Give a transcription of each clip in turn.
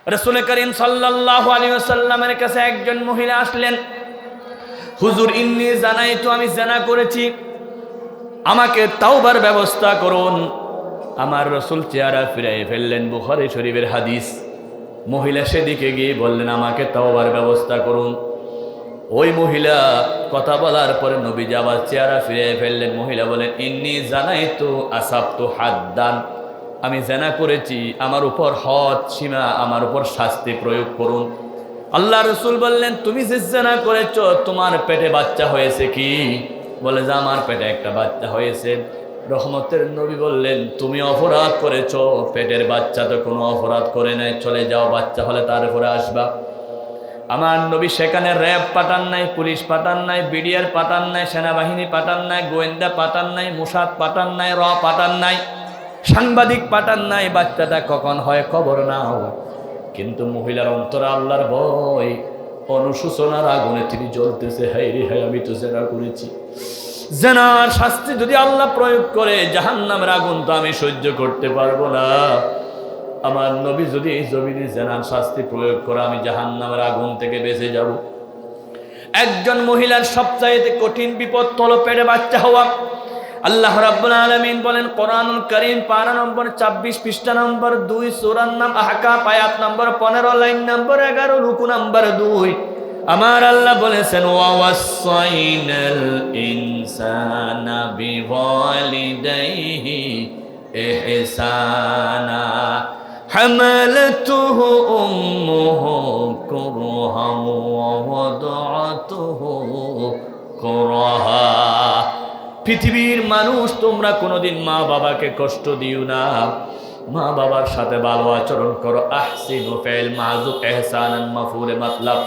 রাসূল করিম সাল্লাল্লাহু আলাইহি ওয়াসাল্লামের কাছে একজন মহিলা আসলেন, হুজুর ইন্নী জানাইতু, আমি জিনা করেছি, আমাকে তাওবার ব্যবস্থা করুন। আমার রাসূল চেহারা ফিরিয়ে ফেললেন, বুখারী শরীফের হাদিস। মহিলা সেদিকে গিয়ে বললেন, আমাকে তাওবার ব্যবস্থা করুন। ওই মহিলা কথা বলার পরে নবীজি আবার চেহারা ফিরিয়ে ফেললেন। মহিলা বলেন, ইন্নী জানাইতু আসাবতু হাদ্দান, আমি জিনা করেছি, আমার উপর হদ সীমা, আমার উপর শাস্তি প্রয়োগ করুন। আল্লাহ রাসূল বললেন, তুমি যে জিনা করেছো তোমার পেটে বাচ্চা হয়েছে কি? বলে যে আমার পেটে একটা বাচ্চা হয়েছে। রহমতের নবী বললেন, তুমি অপরাধ করেছো, পেটের বাচ্চা তো কোনো অপরাধ করে নাই, চলে যাও, বাচ্চা হলে তারপরে আসবা। আমার নবী সেখানে র্যাব পাঠান নাই, পুলিশ পাঠান নাই, বিডিআর পাঠান নাই, সেনাবাহিনী পাঠান নাই, গোয়েন্দা পাঠান নাই, মোসাদ পাঠান নাই, র পাঠান নাই, সাংবাদিক পাঠান নাই, বাচ্চাটা কখন হয় খবর নাও। কিন্তু মহিলার অন্তরে আল্লাহর ভয়, অনুশোচনার আগুনে তিনি জ্বলতেছে, হায় রে হায়, আমি তো জিনা করেছি। জিনার শাস্তি যদি আল্লাহ প্রয়োগ করে, জাহান্নামের আগুন তো আমি সহ্য করতে পারবো না। আমার নবী যদি এই জমিনে জিনার শাস্তি প্রয়োগ করে, আমি জাহান্নামের আগুন থেকে বেঁচে যাব। একজন মহিলার সবচাইতে কঠিন বিপদ হলো পেটে বাচ্চা হওয়া। আল্লাহ রাব্বুল আলামিন বলেন কোরআনুল কারীম পারা নম্বর 26 পৃষ্ঠা নম্বর 2 সূরার নাম আহকাফ আয়াত নম্বর 15 লাইন নম্বর 11 রুকু নম্বর 2, আমার আল্লাহ বলেছেন, ওয়া ওয়াসাইনাল ইনসানা বিওয়ালিদাইহি ইহসানা হামালাতুহু উম্মুহু কুরহান ওয়া ওয়াদাআতুহু কুরহা। পৃথিবীর মানুষ, তোমরা কোনোদিন মা বাবাকে কষ্ট দিও না, মা বাবার সাথে ভালো আচরণ করো। আহসিনু ফিল মাযুব ইহসানান মাফুরে মাতলাব।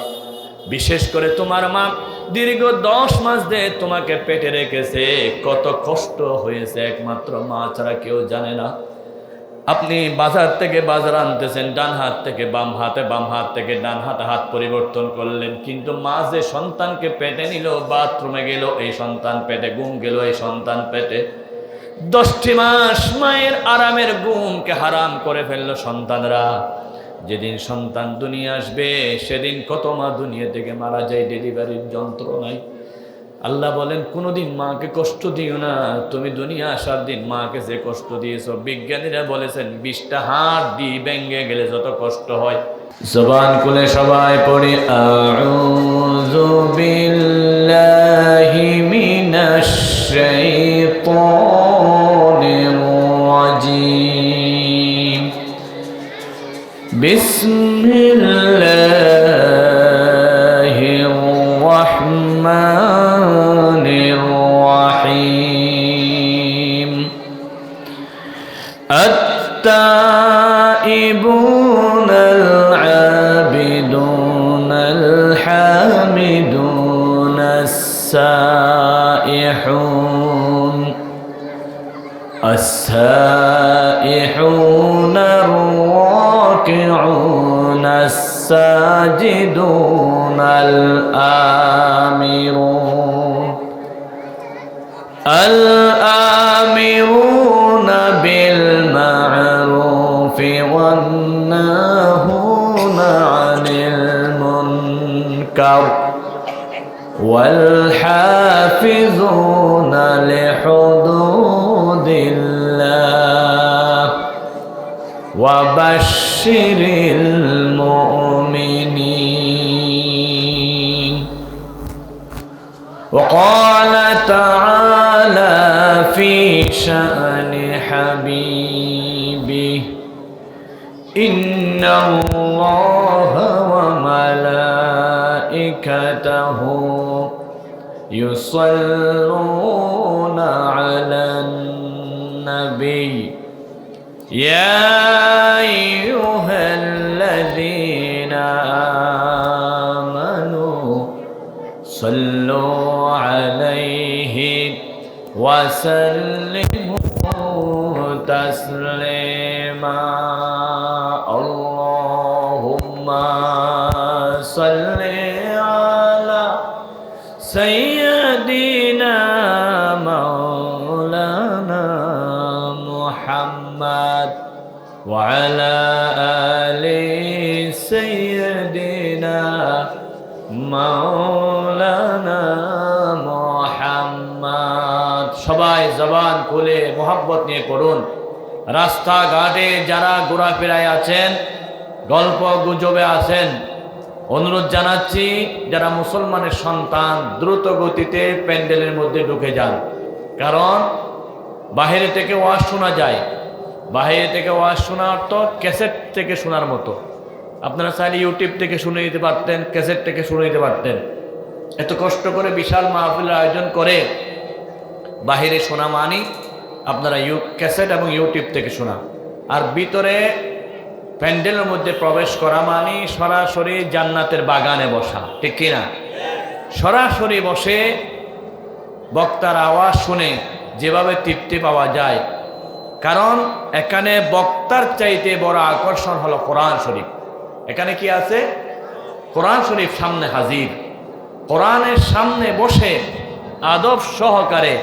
বিশেষ করে তোমার মা দীর্ঘ 10 মাস ধরে তোমাকে পেটে রেখেছে, কত কষ্ট হয়েছে একমাত্র মা ছাড়া কেউ জানে না। আপনি বাজার থেকে বাজার আনতেছেন, ডান হাত থেকে বাম হাতে, বাম হাত থেকে ডান হাতে হাত পরিবর্তন করলেন, কিন্তু মা যে সন্তানকে পেটে নিল, বাথরুমে গেল এই সন্তান পেটে, ঘুম গেল এই সন্তান পেটে, 10টি মাস মায়ের আরামের ঘুমকে হারাম করে ফেললো সন্তানরা। যেদিন সন্তান দুনিয়া আসবে সেদিন কত মা দুনিয়া থেকে মারা যায় ডেলিভারির যন্ত্রণায়। আল্লাহ বলেন, কোনোদিন মাকে কষ্ট দিও না। তুমি দুনিয়া আসার দিন মাকে যে কষ্ট দিয়েছো, বিজ্ঞানীরা বলেছেন 20টা হাড় ভেঙে গেলে যত কষ্ট হয়। জবান খুলে সবাই পড়ি, আউযু বিল্লাহি মিনাশ শাইতানির রাজিম, বিসমিল্লাহির রাহমানির রাহিম। আত-তাইবুনাল আবিদুনাল হামিদুনাস সাইহুন আস-সাইহুনার রাকিউনাস সাজিদুনাল আমিরুন আল-আমিরুনা বিল মা'রুফি ওয়ান নাহুনা আনিল মুনকার ওয়াল হাফিজুনা লিহুদুদিল্লাহ ওয়া বাশশিরিল মুমিনিন। وقال تعالى في شأن حبيبه إن الله وملائكته يصلون على النبي يا أيها الذين آمنوا صلوا عليه وسلموا تسليما اللهم صل على سيدنا مولانا محمد وعلى آل سيدنا مولانا মুহাম্মদ। সবাই জবান খুলে মোহাব্বত নিয়ে পড়ুন। রাস্তাঘাটে যারা ঘোরাফেরায় আছেন, গল্প গুজবে আছেন, অনুরোধ জানাচ্ছি যারা মুসলমানের সন্তান দ্রুত গতিতে প্যান্ডেলের মধ্যে ঢুকে যান। কারণ বাহিরে থেকে ওয়াজ শোনা যায়, বাহিরে থেকে ওয়াজ শোনার তো ক্যাসেট থেকে শোনার মতো। আপনারা চাইলে ইউটিউব থেকে শুনে নিতে পারতেন, ক্যাসেট থেকে শুনে নিতে পারতেন। এত কষ্ট করে বিশাল মাহফিলের আয়োজন করে বাহিরে শোনা মানি আপনারা ক্যাসেট এবং ইউটিউব থেকে শোনা, আর ভিতরে প্যান্ডেলের মধ্যে প্রবেশ করা মানি সরাসরি জান্নাতের বাগানে বসা, ঠিক কিনা? সরাসরি বসে বক্তার আওয়াজ শুনে যেভাবে তৃপ্তি পাওয়া যায়, কারণ এখানে বক্তার চাইতে বড় আকর্ষণ হলো কোরআন শরীফ। এখানে কি আছে? কোরআন শরীফ সামনে হাজির। কোরআনের সামনে বসে আদব সহকারে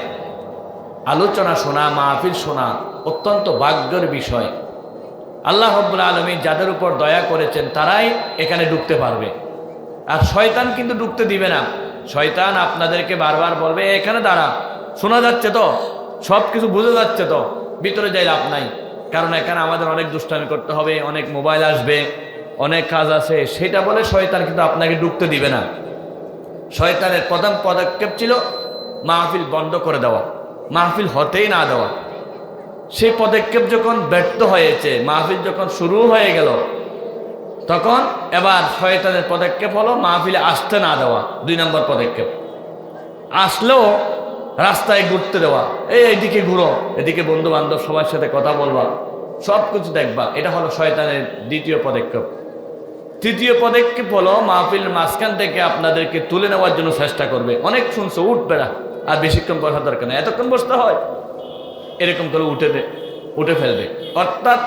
আলোচনা শোনা, মাহফিল শোনা অত্যন্ত ভাগ্যের বিষয়। আল্লাহ রাব্বুল আলামিন যাদের উপর দয়া করেছেন তারাই এখানে ঢুকতে পারবে, আর শয়তান কিন্তু ঢুকতে দিবে না। শয়তান আপনাদেরকে বারবার বলবে এখানে দাঁড়া, শোনা যাচ্ছে তো, সব কিছু বোঝা যাচ্ছে তো, ভিতরে যাই লাভ নাই। কারণ এখানে আমাদের অনেক দুষ্টামি করতে হবে, অনেক মোবাইল আসবে, অনেক কাজ আছে, সেটা বলে শয়তান কিন্তু আপনাকে ঢুকতে দিবে না। শয়তানের প্রথম পদক্ষেপ ছিল মাহফিল বন্ধ করে দেওয়া, মাহফিল হতেই না দেওয়া। সেই পদক্ষেপ যখন ব্যর্থ হয়েছে, মাহফিল যখন শুরু হয়ে গেল, তখন এবার শয়তানের পদক্ষেপ হলো মাহফিলে আসতে না দেওয়া। 2 নম্বর পদক্ষেপ। আসলেও রাস্তায় ঘুরতে দেওয়া, এইদিকে ঘুরো, এদিকে বন্ধু বান্ধব সবার সাথে কথা বলবা, সব কিছু দেখবা। এটা হলো শয়তানের দ্বিতীয় পদক্ষেপ। তৃতীয় পদক্ষেপ হলো মাহফিল মাঝখান থেকে আপনাদেরকে তুলে নেওয়ার জন্য চেষ্টা করবে। অনেক শুনছো, উঠবে না, আর বেশিক্ষণ বসা দরকার নেই, এতক্ষণ বসতে হয়, এরকম করে উঠে ফেলবে। অর্থাৎ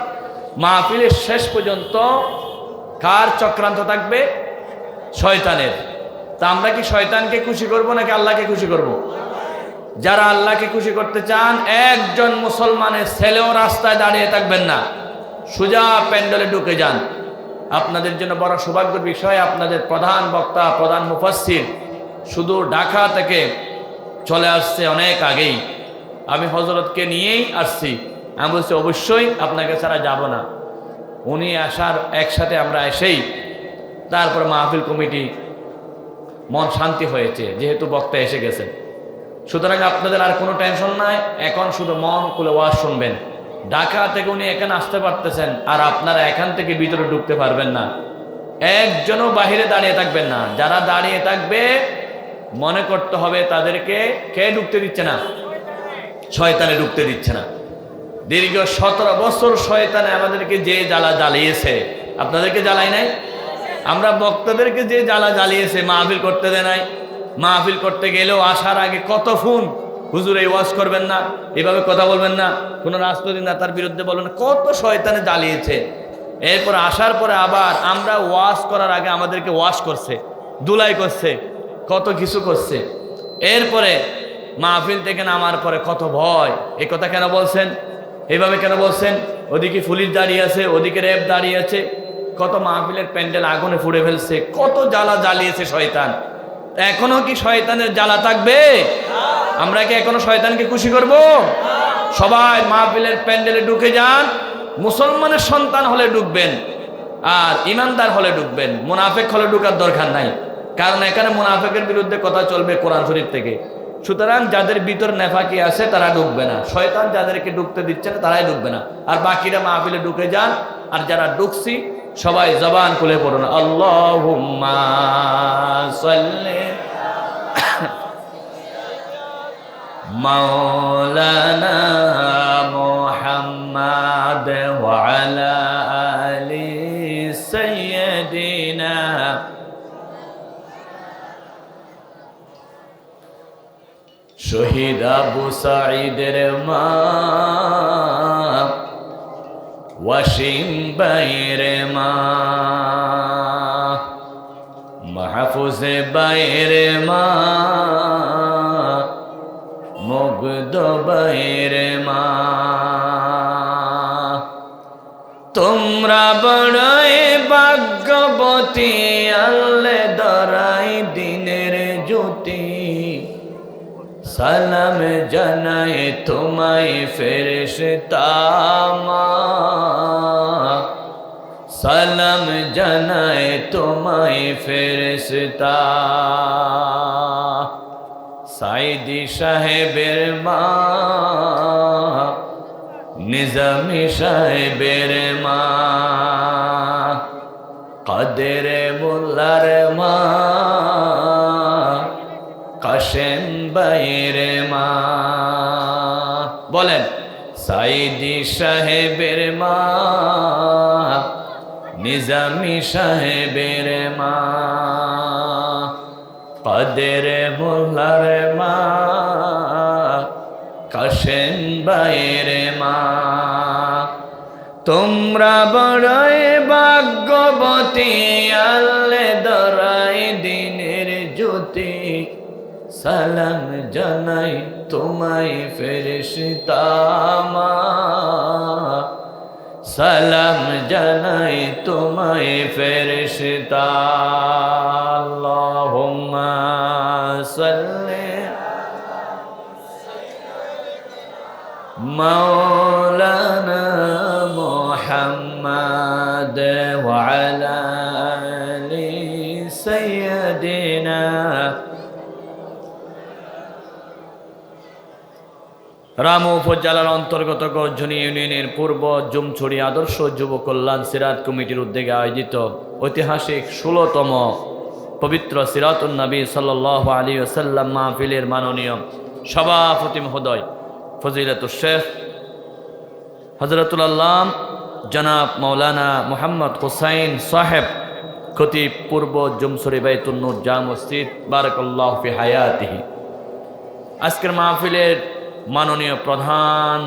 মাহফিলের শেষ পর্যন্ত কার চক্রান্ত থাকবে? শয়তানের। তা আমরা কি শয়তানকে খুশি করব নাকি আল্লাহকে খুশি করব? যারা আল্লাহকে খুশি করতে চান, একজন মুসলমানের ছেলেও রাস্তায় দাঁড়িয়ে থাকবেন না, সোজা প্যান্ডেলে ঢুকে যান। আপনাদের জন্য বড় সৌভাগ্যের বিষয়, আপনাদের প্রধান বক্তা, প্রধান মুফাসসির শুধু ঢাকা থেকে চলে আসছে অনেক আগেই। আমি হযরতকে নিয়েই আসছি। আমি বলছি অবশ্যই আপনাকে ছাড়া যাব না। উনি আসার একসাথে আমরা এসেই তারপর মাহফিল কমিটি মন শান্তি হয়েছে, যেহেতু বক্তা এসে গেছেন। সুতরাং আপনাদের আর কোনো টেনশন নাই, এখন শুধু মন খুলে ওয়াজ শুনবেন। ঢাকা থেকে উনি এখানে আসতে পারতেছেন, আর আপনারা এখান থেকে ভিতরে ঢুকতে পারবেন না। একজনও বাহিরে দাঁড়িয়ে থাকবেন না। যারা দাঁড়িয়ে থাকবে মনে করতে হবে তাদেরকে কে ঢুকতে দিচ্ছে না? শয়তানে ঢুকতে দিচ্ছে না। দীর্ঘ 17 বছর শয়তানে আমাদেরকে যে জ্বালা জ্বালিয়েছে, আপনাদেরকে জ্বালাই নাই? আমরা বক্তাদেরকে যে জ্বালা জ্বালিয়েছে, মাহফিল করতে দেয় নাই। মাহফিল করতে গেলেও আসার আগে কত ফোন, হুজুর এই ওয়াজ করবেন না, এভাবে কথা বলবেন না, কোনো রাজনৈতিক নেতার বিরুদ্ধে বলবেন না, কত শয়তানে জ্বালিয়েছে। এরপর আসার পরে আবার আমরা ওয়াজ করার আগে আমাদেরকে ওয়াশ করছে, ধুলাই করছে, কত কিছু করছে। এরপরে মাহফিল থেকে নামার পরে কত ভয়। এই কথা কেন বলছেন? এইভাবে কেন বলছেন? ওদিকে পুলিশ দাঁড়িয়ে আছে, ওদিকে র্যাব দাঁড়িয়ে আছে, কত মাহফিলের প্যান্ডেল আগুনে পুড়ে ফেলছে, কত জ্বালা জ্বালিয়েছে শয়তান। এখনো কি শয়তানের জ্বালা থাকবে? আমরা কি এখনো শয়তানকে খুশি করব? সবাই মাহফিলের প্যান্ডেলে ঢুকে যান। মুসলমানের সন্তান হলে ঢুকবেন, আর ইমানদার হলে ঢুকবেন, মুনাফিক হলে ঢুকার দরকার নাই। কারণ এখানে মুনাফিকের বিরুদ্ধে কথা চলবে কোরআন শরীফ থেকে। সুতরাং যাদের ভিতর নেফাকি আছে তারা ঢুকবে না, শয়তান যাদেরকে ঢুকতে দিচ্ছে না তারাই ঢুকবে না। আর বাকিরা মাহফিলে ঢুকে যান। আর যারা ঢুকছি সবাই জবান খুলে পড়ুন, আল্লাহুম্মা সাল্লি মাওলানা মুহাম্মাদ ওয়া আলা আলি সাইয়্যিদিনা। শহীদ আবু সাঈদের মা ওয়াসিম বাইর মা, মাহফুজ বাইর মা, মুগ্ধ বাইর মা। তোমরা বড়ই ভাগ্য ভাগ্যবতী আল্লে দরাই দিনের জ্যোতি সালাম জানাই তোমায় ফেরেশতা সালাম জানাই তোমায় ফেরেশতা সাইদি সাহেবের মা নিজামি সাহেবের মা কাদের মোল্লার মা কাশেম ভাইয়ের মা বলেন সাইদি সাহেবের মা নিজামি সাহেবের মা কাদের মোল্লার মা কাশেম ভাইয়ের মা তোমরা বড়ই ভাগ্যবতী আল্লে দরাই দিনের জ্যোতি সালাম জানাই তোমায় ফেরেশতা সালাম জানাই তোমায় ফেরেশতা আল্লাহুম্মা সাল্লি মাওলানা মুহাম্মাদ ওয়া আলা আলি সাইয়্যিদিনা রামু উপজেলার অন্তর্গত গর্জনী ইউনিয়নের পূর্ব জুমছড়ি আদর্শ যুব কল্যাণ সিরাত কমিটির উদ্যোগে আয়োজিত ঐতিহাসিক ১৬তম পবিত্র সিরাতুন নবী সাল্লাল্লাহু আলাইহি ওয়াসাল্লাম মাহফিলের মাননীয় সভাপতি মহোদয় ফজিলাতুল শেখ হযরতুল আল্লাম জনাব মাওলানা মুহাম্মদ হুসাইন সাহেব খতিব পূর্ব জুমছড়ি বাইতুন নূর জামে মসজিদ বারাকাল্লাহু ফি হায়াতিহি আজকের মাহফিলের মাননীয় প্রধান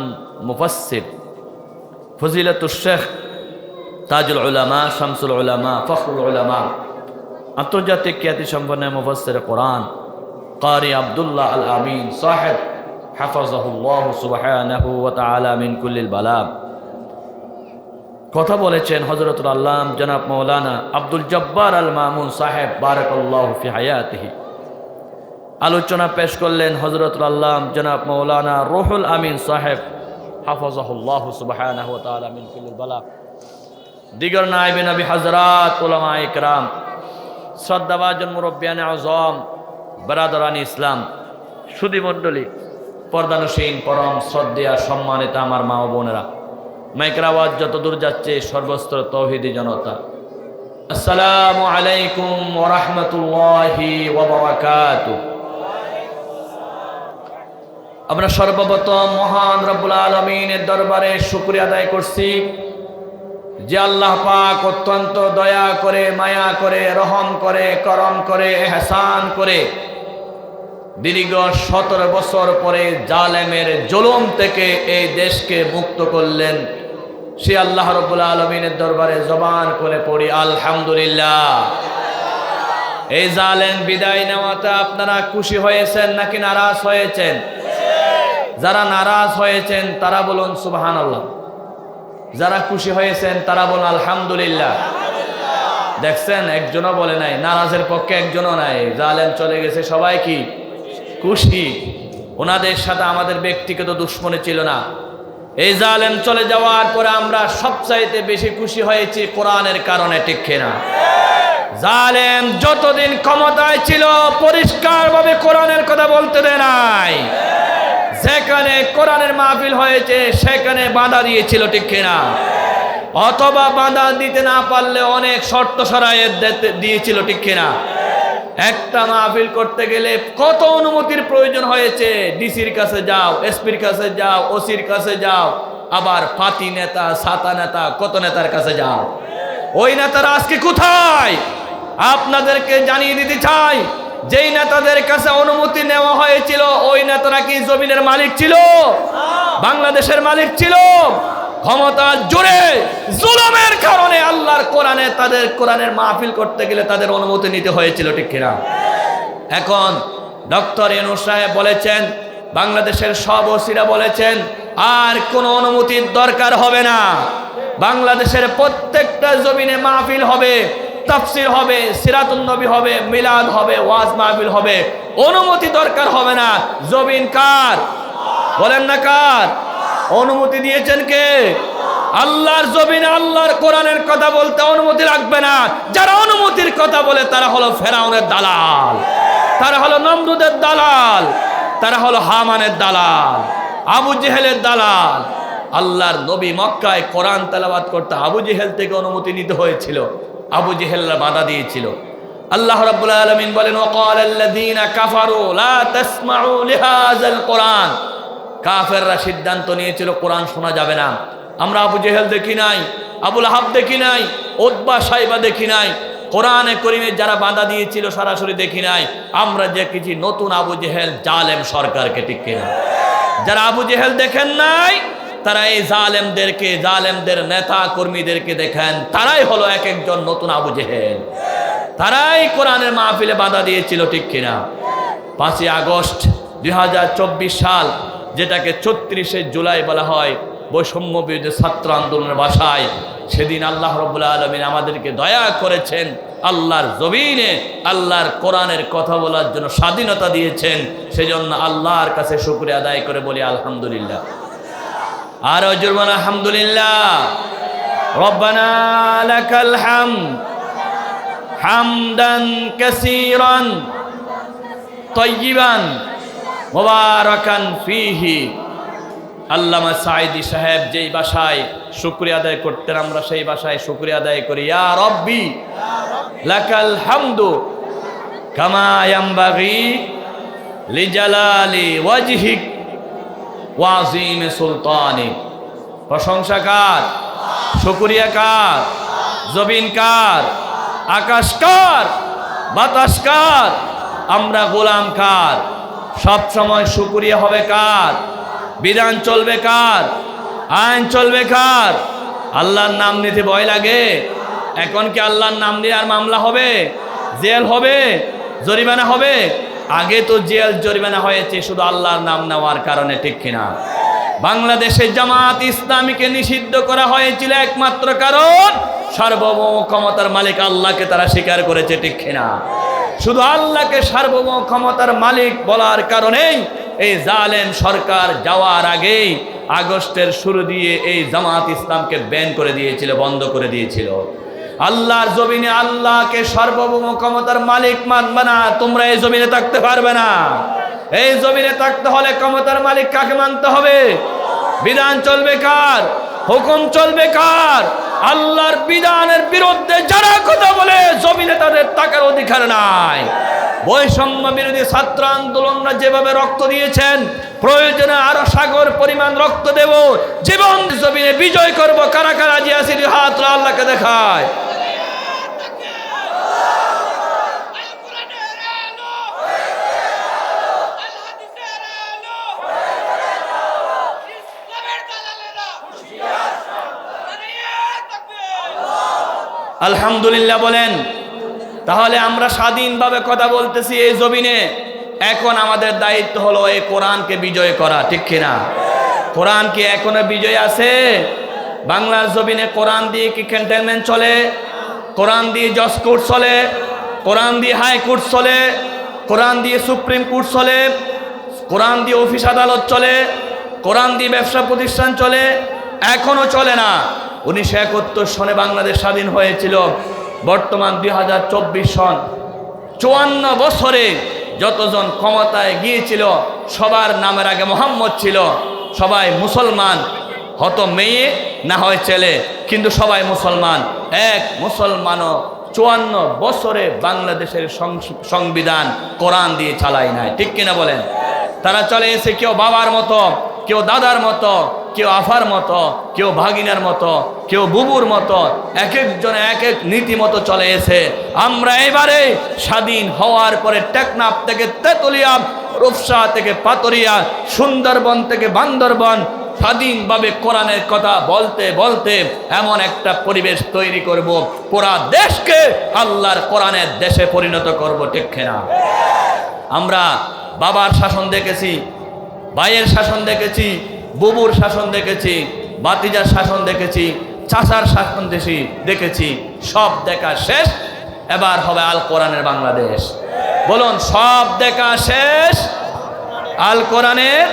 মুফাসসির ফজিলাতুল শেখ তাজুল উলামা শামসুল উলামা ফখরুল উলামা আন্তর্জাতিক খ্যাতিসম্পন্ন মুফাসসির কোরআন কারি আব্দুল্লাহ আল আমিন সাহেব হাফাজাহুল্লাহ সুবহানাহু ওয়া তাআলা মিন কুল্লিল বালা কথা বলেছেন হযরতুল আল্লাম জনাব মাওলানা আব্দুল জব্বার আল মামুন সাহেব বারাকাল্লাহু ফি হায়াতিহি আলোচনা পেশ করলেন হযরতুল আল্লাম জনাব মাওলানা রুহুল আমিন সাহেব হাফাজাহুল্লাহ সুবহানাহু ওয়া তাআলা মিন কুল্লিল বালা দিগর নায়েবে নবী হযরত উলামা ইকরাম শ্রদ্ধাভাজন মুরব্বিয়ানে আযম বারাদারান ইসলাম সুধী মণ্ডলী পর্দানসীন পরম শ্রদ্ধেয় সম্মানিত আমার মা ও বোনেরা মাইকের আওয়াজ যত দূর যাচ্ছে সর্বস্তর তৌহিদি জনতা আসসালামু আলাইকুম ওয়া রাহমাতুল্লাহি ওয়া বারাকাতুহু আমরা সর্বপ্রথম মহান রব্বুল আলামিনের দরবারে শুকরিয়া আদায় করছি যে আল্লাহ পাক অত্যন্ত দয়া করে মায়া করে রহম করে করম করে ইহসান করে দীর্ঘ 17 বছর পরে জালেমের জুলুম থেকে এই দেশকে মুক্ত করলেন সে আল্লাহ রাব্বুল আলামিনের দরবারে জবান করে পড়ি আলহামদুলিল্লাহ। এই জালেম বিদায় নেওয়াতে আপনারা খুশি হয়েছেন নাকি নারাজ হয়েছেন? যারা নারাজ হয়েছেন তারা বলুন সুবহানাল্লাহ, যারা খুশি হয়েছেন তারা বলুন আলহামদুলিল্লাহ। দেখছেন একজনও বলে নাই, নারাজের পক্ষে একজনও নাই। জালেম চলে গেছে, সবাই কি খুশি? ওনাদের সাথে আমাদের ব্যক্তিগত দুশ্মনী ছিল না। এই জালেম চলে যাওয়ার পরে আমরা সবচাইতে বেশি খুশি হয়েছি কোরআনের কারণে, ঠিক কিনা? জালেম যতদিন ক্ষমতায় ছিল পরিষ্কারভাবে কোরআনের কথা বলতে দেয় নাই। যেখানে কোরআনের মাহফিল হয়েছে সেখানে বাধা দিয়েছিল, ঠিক কিনা? অথবা বাধা দিতে না পারলে অনেক শর্ত সরাইয়ে দিয়েছিল, ঠিক কিনা? একটা মাহফিল করতে গেলে কত অনুমতির প্রয়োজন হয়েছে। ডিসির কাছে যাও, এসপির কাছে যাও, ওসির কাছে যাও, আবার পাতি নেতা, ছাতা নেতা, কত নেতার কাছে যাও। ওই নেতারা আজকে কোথায় আপনাদেরকে জানিয়ে দিতে চাই। যেই নেতাদের কাছে অনুমতি নেওয়া হয়েছিল ওই নেতারা কি জমিনের মালিক ছিল? বাংলাদেশের মালিক ছিল? ক্ষমতা জোরে জুলুমের কারণে আল্লাহর কোরআনে তাদের কোরআনের মাহফিল করতে গেলে তাদের অনুমতি নিতে হয়েছিল, ঠিক কিনা? এখন ডক্টর ইউনূস সাহেব বলেছেন, বাংলাদেশের সব ওসিরা বলেছেন আর কোনো অনুমতির দরকার হবে না। বাংলাদেশের প্রত্যেকটা জমিনে মাহফিল হবে, তাফসীর হবে, সিরাতুন নবী হবে, মিলাদ হবে, ওয়াজ মাহফিল হবে, অনুমতি দরকার হবে না। জমিন কার? বলেন না কার? অনুমতি দিয়েছেন কে? আল্লাহর জমিনে আল্লাহর কোরআনের কথা বলতে অনুমতি লাগবে না। যারা অনুমতির কথা বলে তারা হলো ফেরাউনের দালাল, তারা হলো নমরুদের দালাল, তারা হলো হামানের দালাল, আবু জেহেলের দালাল। আল্লাহর নবী মক্কায় কোরআন তেলাওয়াত করতে আবু জেহেল থেকে অনুমতি নিতে হয়েছিল। আবু জেহেলরা বাধা দিয়েছিল। আল্লাহ রাব্বুল আলামিন বলেন, ওয়াকালাল্লাযীনা কাফারু লা তাসমাউ লিহাযাল কোরআন। কাফেররা সিদ্ধান্ত নিয়েছিল কোরআন শোনা যাবে না। আমরা আবু জেহেল দেখি নাই, আবুল আহাব দেখি নাই, উতবা সাইবা দেখি নাই, কোরআনে করিমে যারা বাধা দিয়েছিল সরাসরি দেখি নাই। আমরা দেখেছি নতুন আবু জেহেল জালেম সরকারকে, ঠিক কিনা? যারা আবু জেহেল দেখেন নাই তারা এই জালেমদেরকে, জালেমদের নেতা কর্মীদেরকে দেখেন, তারাই হলো এক একজন নতুন আবু জেহেল। তারাই কোরআনের মাহফিলে বাধা দিয়েছিল, ঠিক কিনা? 5ই আগস্ট 2024 সাল, যেটাকে 34শে জুলাই বলা হয়, বৈষম্য বিরোধী ছাত্র আন্দোলনের ভাষায়, সেদিন আল্লাহ রাব্বুল আলামিন আমাদেরকে দয়া করেছেন। আল্লাহর জমিনে আল্লাহর কোরআনের কথা বলার জন্য স্বাধীনতা দিয়েছেন। সেজন্য আল্লাহর কাছে শুকরিয়া আদায় করে বলি আলহামদুলিল্লাহ। আর জুরমান আলহামদুলিল্লাহ। রব্বানা লাকাল হামদ হামদান কাসীরান তাইয়িবান মুবারাকান ফীহি। আল্লামা সাঈদী সাহেব যেই ভাষায় শুকরিয়া আদায় করতেন, আমরা সেই ভাষায় শুকরিয়া আদায় করি। ইয়া রব্বি লাকাল হামদু কামা ইয়ানবাগি লিজালালি ওয়াজহিক ওয়া আযীমি সুলতানিক। প্রশংসা কার? শুকরিয়া কার? জমিন কার? আকাশ কার? বাতাস কার? আমরা গোলাম কার? সব সময় শুকরিয়া হবে কার? বিধান চলবে কার? আইন চলবে কার? আল্লাহর নাম নিতে ভয় লাগে? এখন কি আল্লাহর নাম নিয়ে আর মামলা হবে? জেল হবে? জরিমানা হবে? আগে তো জেল জরিমানা হয়েছে শুধু আল্লাহর নাম নেওয়ার কারণে, ঠিক কিনা? বাংলাদেশে জামাত ইসলামীকে নিষিদ্ধ করা হয়েছিল একমাত্র কারণ সার্বভৌম ক্ষমতার মালিক আল্লাহকে তারা স্বীকার করেছে, ঠিক কিনা? শুধু আল্লাহকে সার্বভৌম ক্ষমতার মালিক বলার কারণেই এই জালেম সরকার যাওয়ার আগেই আগস্টের শুরু দিয়ে এই জামাত ইসলামকে ব্যান করে দিয়েছিল, বন্ধ করে দিয়েছিল। আল্লাহর জমিনে আল্লাহকে সার্বভৌম ক্ষমতার মালিক মানবে না, তোমরা এই জমিনে থাকতে পারবে না। এই জমিনে থাকতে হলে ক্ষমতার মালিক কাকে মানতে হবে? বিধান চলবে কার? হুকুম চলবে কার? আল্লাহর বিধানের বিরুদ্ধে যারা কথা বলে জমিনে তাদের থাকার অধিকার নাই। বৈষম্য বিরোধী ছাত্র আন্দোলনরা যেভাবে রক্ত দিয়েছেন, প্রয়োজনে আরো সাগর পরিমাণ রক্ত দেব, জীবন জমিনে বিজয় করব। কারা কারা যে আছে হাত আল্লাহকে দেখায়। আলহামদুলিল্লাহ বলেন। তাহলে আমরা স্বাধীনভাবে কথা বলতেছি এই জমিনে। এখন আমাদের দায়িত্ব হলো এই কোরআনকে বিজয় করা, ঠিক কিনা? কোরআন কি এখনো বিজয় আছে? বাংলার জমিনে কোরআন দিয়ে কি ক্যান্টনমেন্ট চলে? কোরআন দিয়ে জজ কোর্ট চলে? কোরআন দিয়ে হাই কোর্ট চলে? কোরআন দিয়ে সুপ্রিম কোর্ট চলে? কোরআন দিয়ে অফিস আদালত চলে? কোরআন দিয়ে ব্যবসা প্রতিষ্ঠান চলে? এখনো চলে না। 1971 সনে বাংলাদেশ স্বাধীন হয়েছিল। বর্তমান 2024 সন, 54 বছরে যতজন ক্ষমতায় গিয়েছিল সবার নামের আগে মোহাম্মদ ছিল। সবাই মুসলমান, হয়তো মেয়ে না হয় ছেলে, কিন্তু সবাই মুসলমান। এক মুসলমানও 54 বছরে বাংলাদেশের সংবিধান কোরআন দিয়ে চালায় নাই, ঠিক কিনা বলেন? তারা চলে এসে কেউ বাবার মতো, কেউ দাদার মতো, কেউ আফার মতো, কেউ ভাগিনার মতো, কেউ বুবুর মতো, এক একজন এক এক নীতি মতো চলে এসে আমরা এবারে স্বাধীন হওয়ার পরে টেকনাফ থেকে তেতুলিয়া, রূপসা থেকে পাতরিয়া, সুন্দরবন থেকে বান্দরবন স্বাধীনভাবে কোরআনের কথা বলতে বলতে এমন একটা পরিবেশ তৈরি করব, পুরা দেশকে আল্লাহর কোরআনের দেশে পরিণত করব, ঠিক কিনা? আমরা বাবার শাসন দেখেছি, ভাইয়ের শাসন দেখেছি, বুবুর শাসন দেখেছি, বাতিজার শাসন দেখেছি, চাচার শাসন দেখেছি। সব দেখা শেষ, এবার হবে আল কোরআনের বাংলাদেশ। বলুন, সব দেখা শেষ, আল কোরআনের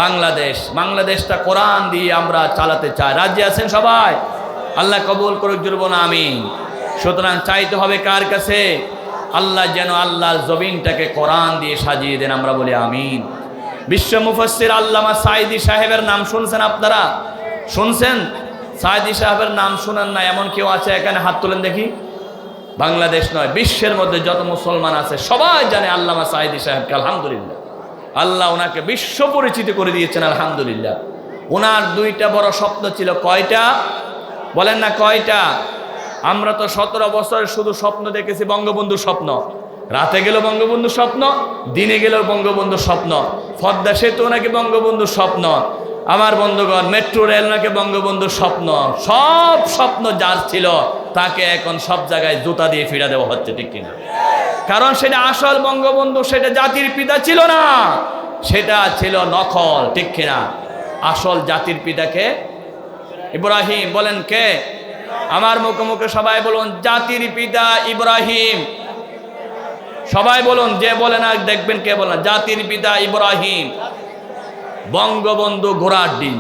বাংলাদেশ। বাংলাদেশটা কোরআন দিয়ে আমরা চালাতে চাই। রাজি আছেন সবাই? আল্লাহ কবুল করুক, জুড়ব না আমিন। সুতরাং চাইতে হবে কার কাছে? আল্লাহ যেন আল্লাহর জমিনটাকে কোরআন দিয়ে সাজিয়ে দেন, আমরা বলি আমিন। বিশ্ব মুফাসসির আল্লামা সাঈদী সাহেবের নাম শুনছেন আপনারা? শুনছেন? সাঈদী সাহেবের নাম শুনেন না এমন কেউ আছে এখানে? হাত তোলেন দেখি। বাংলাদেশ নয়, বিশ্বের মধ্যে যত মুসলমান আছে সবাই জানে আল্লামা সাঈদী সাহেবকে। আলহামদুলিল্লাহ, আল্লাহ ওনাকে বিশ্ব পরিচিত করে দিয়েছেন, আলহামদুলিল্লাহ। ওনার দুইটা বড় স্বপ্ন ছিল। কয়টা বলেন না, কয়টা? আমরা তো 17 বছর শুধু স্বপ্ন দেখেছি, বঙ্গবন্ধুর স্বপ্ন। রাতে গেল বঙ্গবন্ধুর স্বপ্ন, দিনে গেল বঙ্গবন্ধুর স্বপ্ন। পদ্মা সেতু নাকি বঙ্গবন্ধুর স্বপ্ন। আমার বন্ধুগণ, মেট্রো রেল নাকি বঙ্গবন্ধুর স্বপ্ন। সব স্বপ্ন যার ছিল তাকে এখন সব জায়গায় জুতা দিয়ে ফিরা দেওয়া হচ্ছে, ঠিক কিনা? কারণ সেটা আসল বঙ্গবন্ধু, সেটা জাতির পিতা ছিল না, সেটা ছিল নকল, ঠিক কিনা? আসল জাতির পিতাকে ইব্রাহিম। বলেন কে? আমার মুখে মুখে সবাই বলুন, জাতির পিতা ইব্রাহিম। সবাই বলুন, যে বলে না দেখবেন কে বলেন। জাতির পিতা ইব্রাহিম, বঙ্গবন্ধু ঘোড়ার ডিম।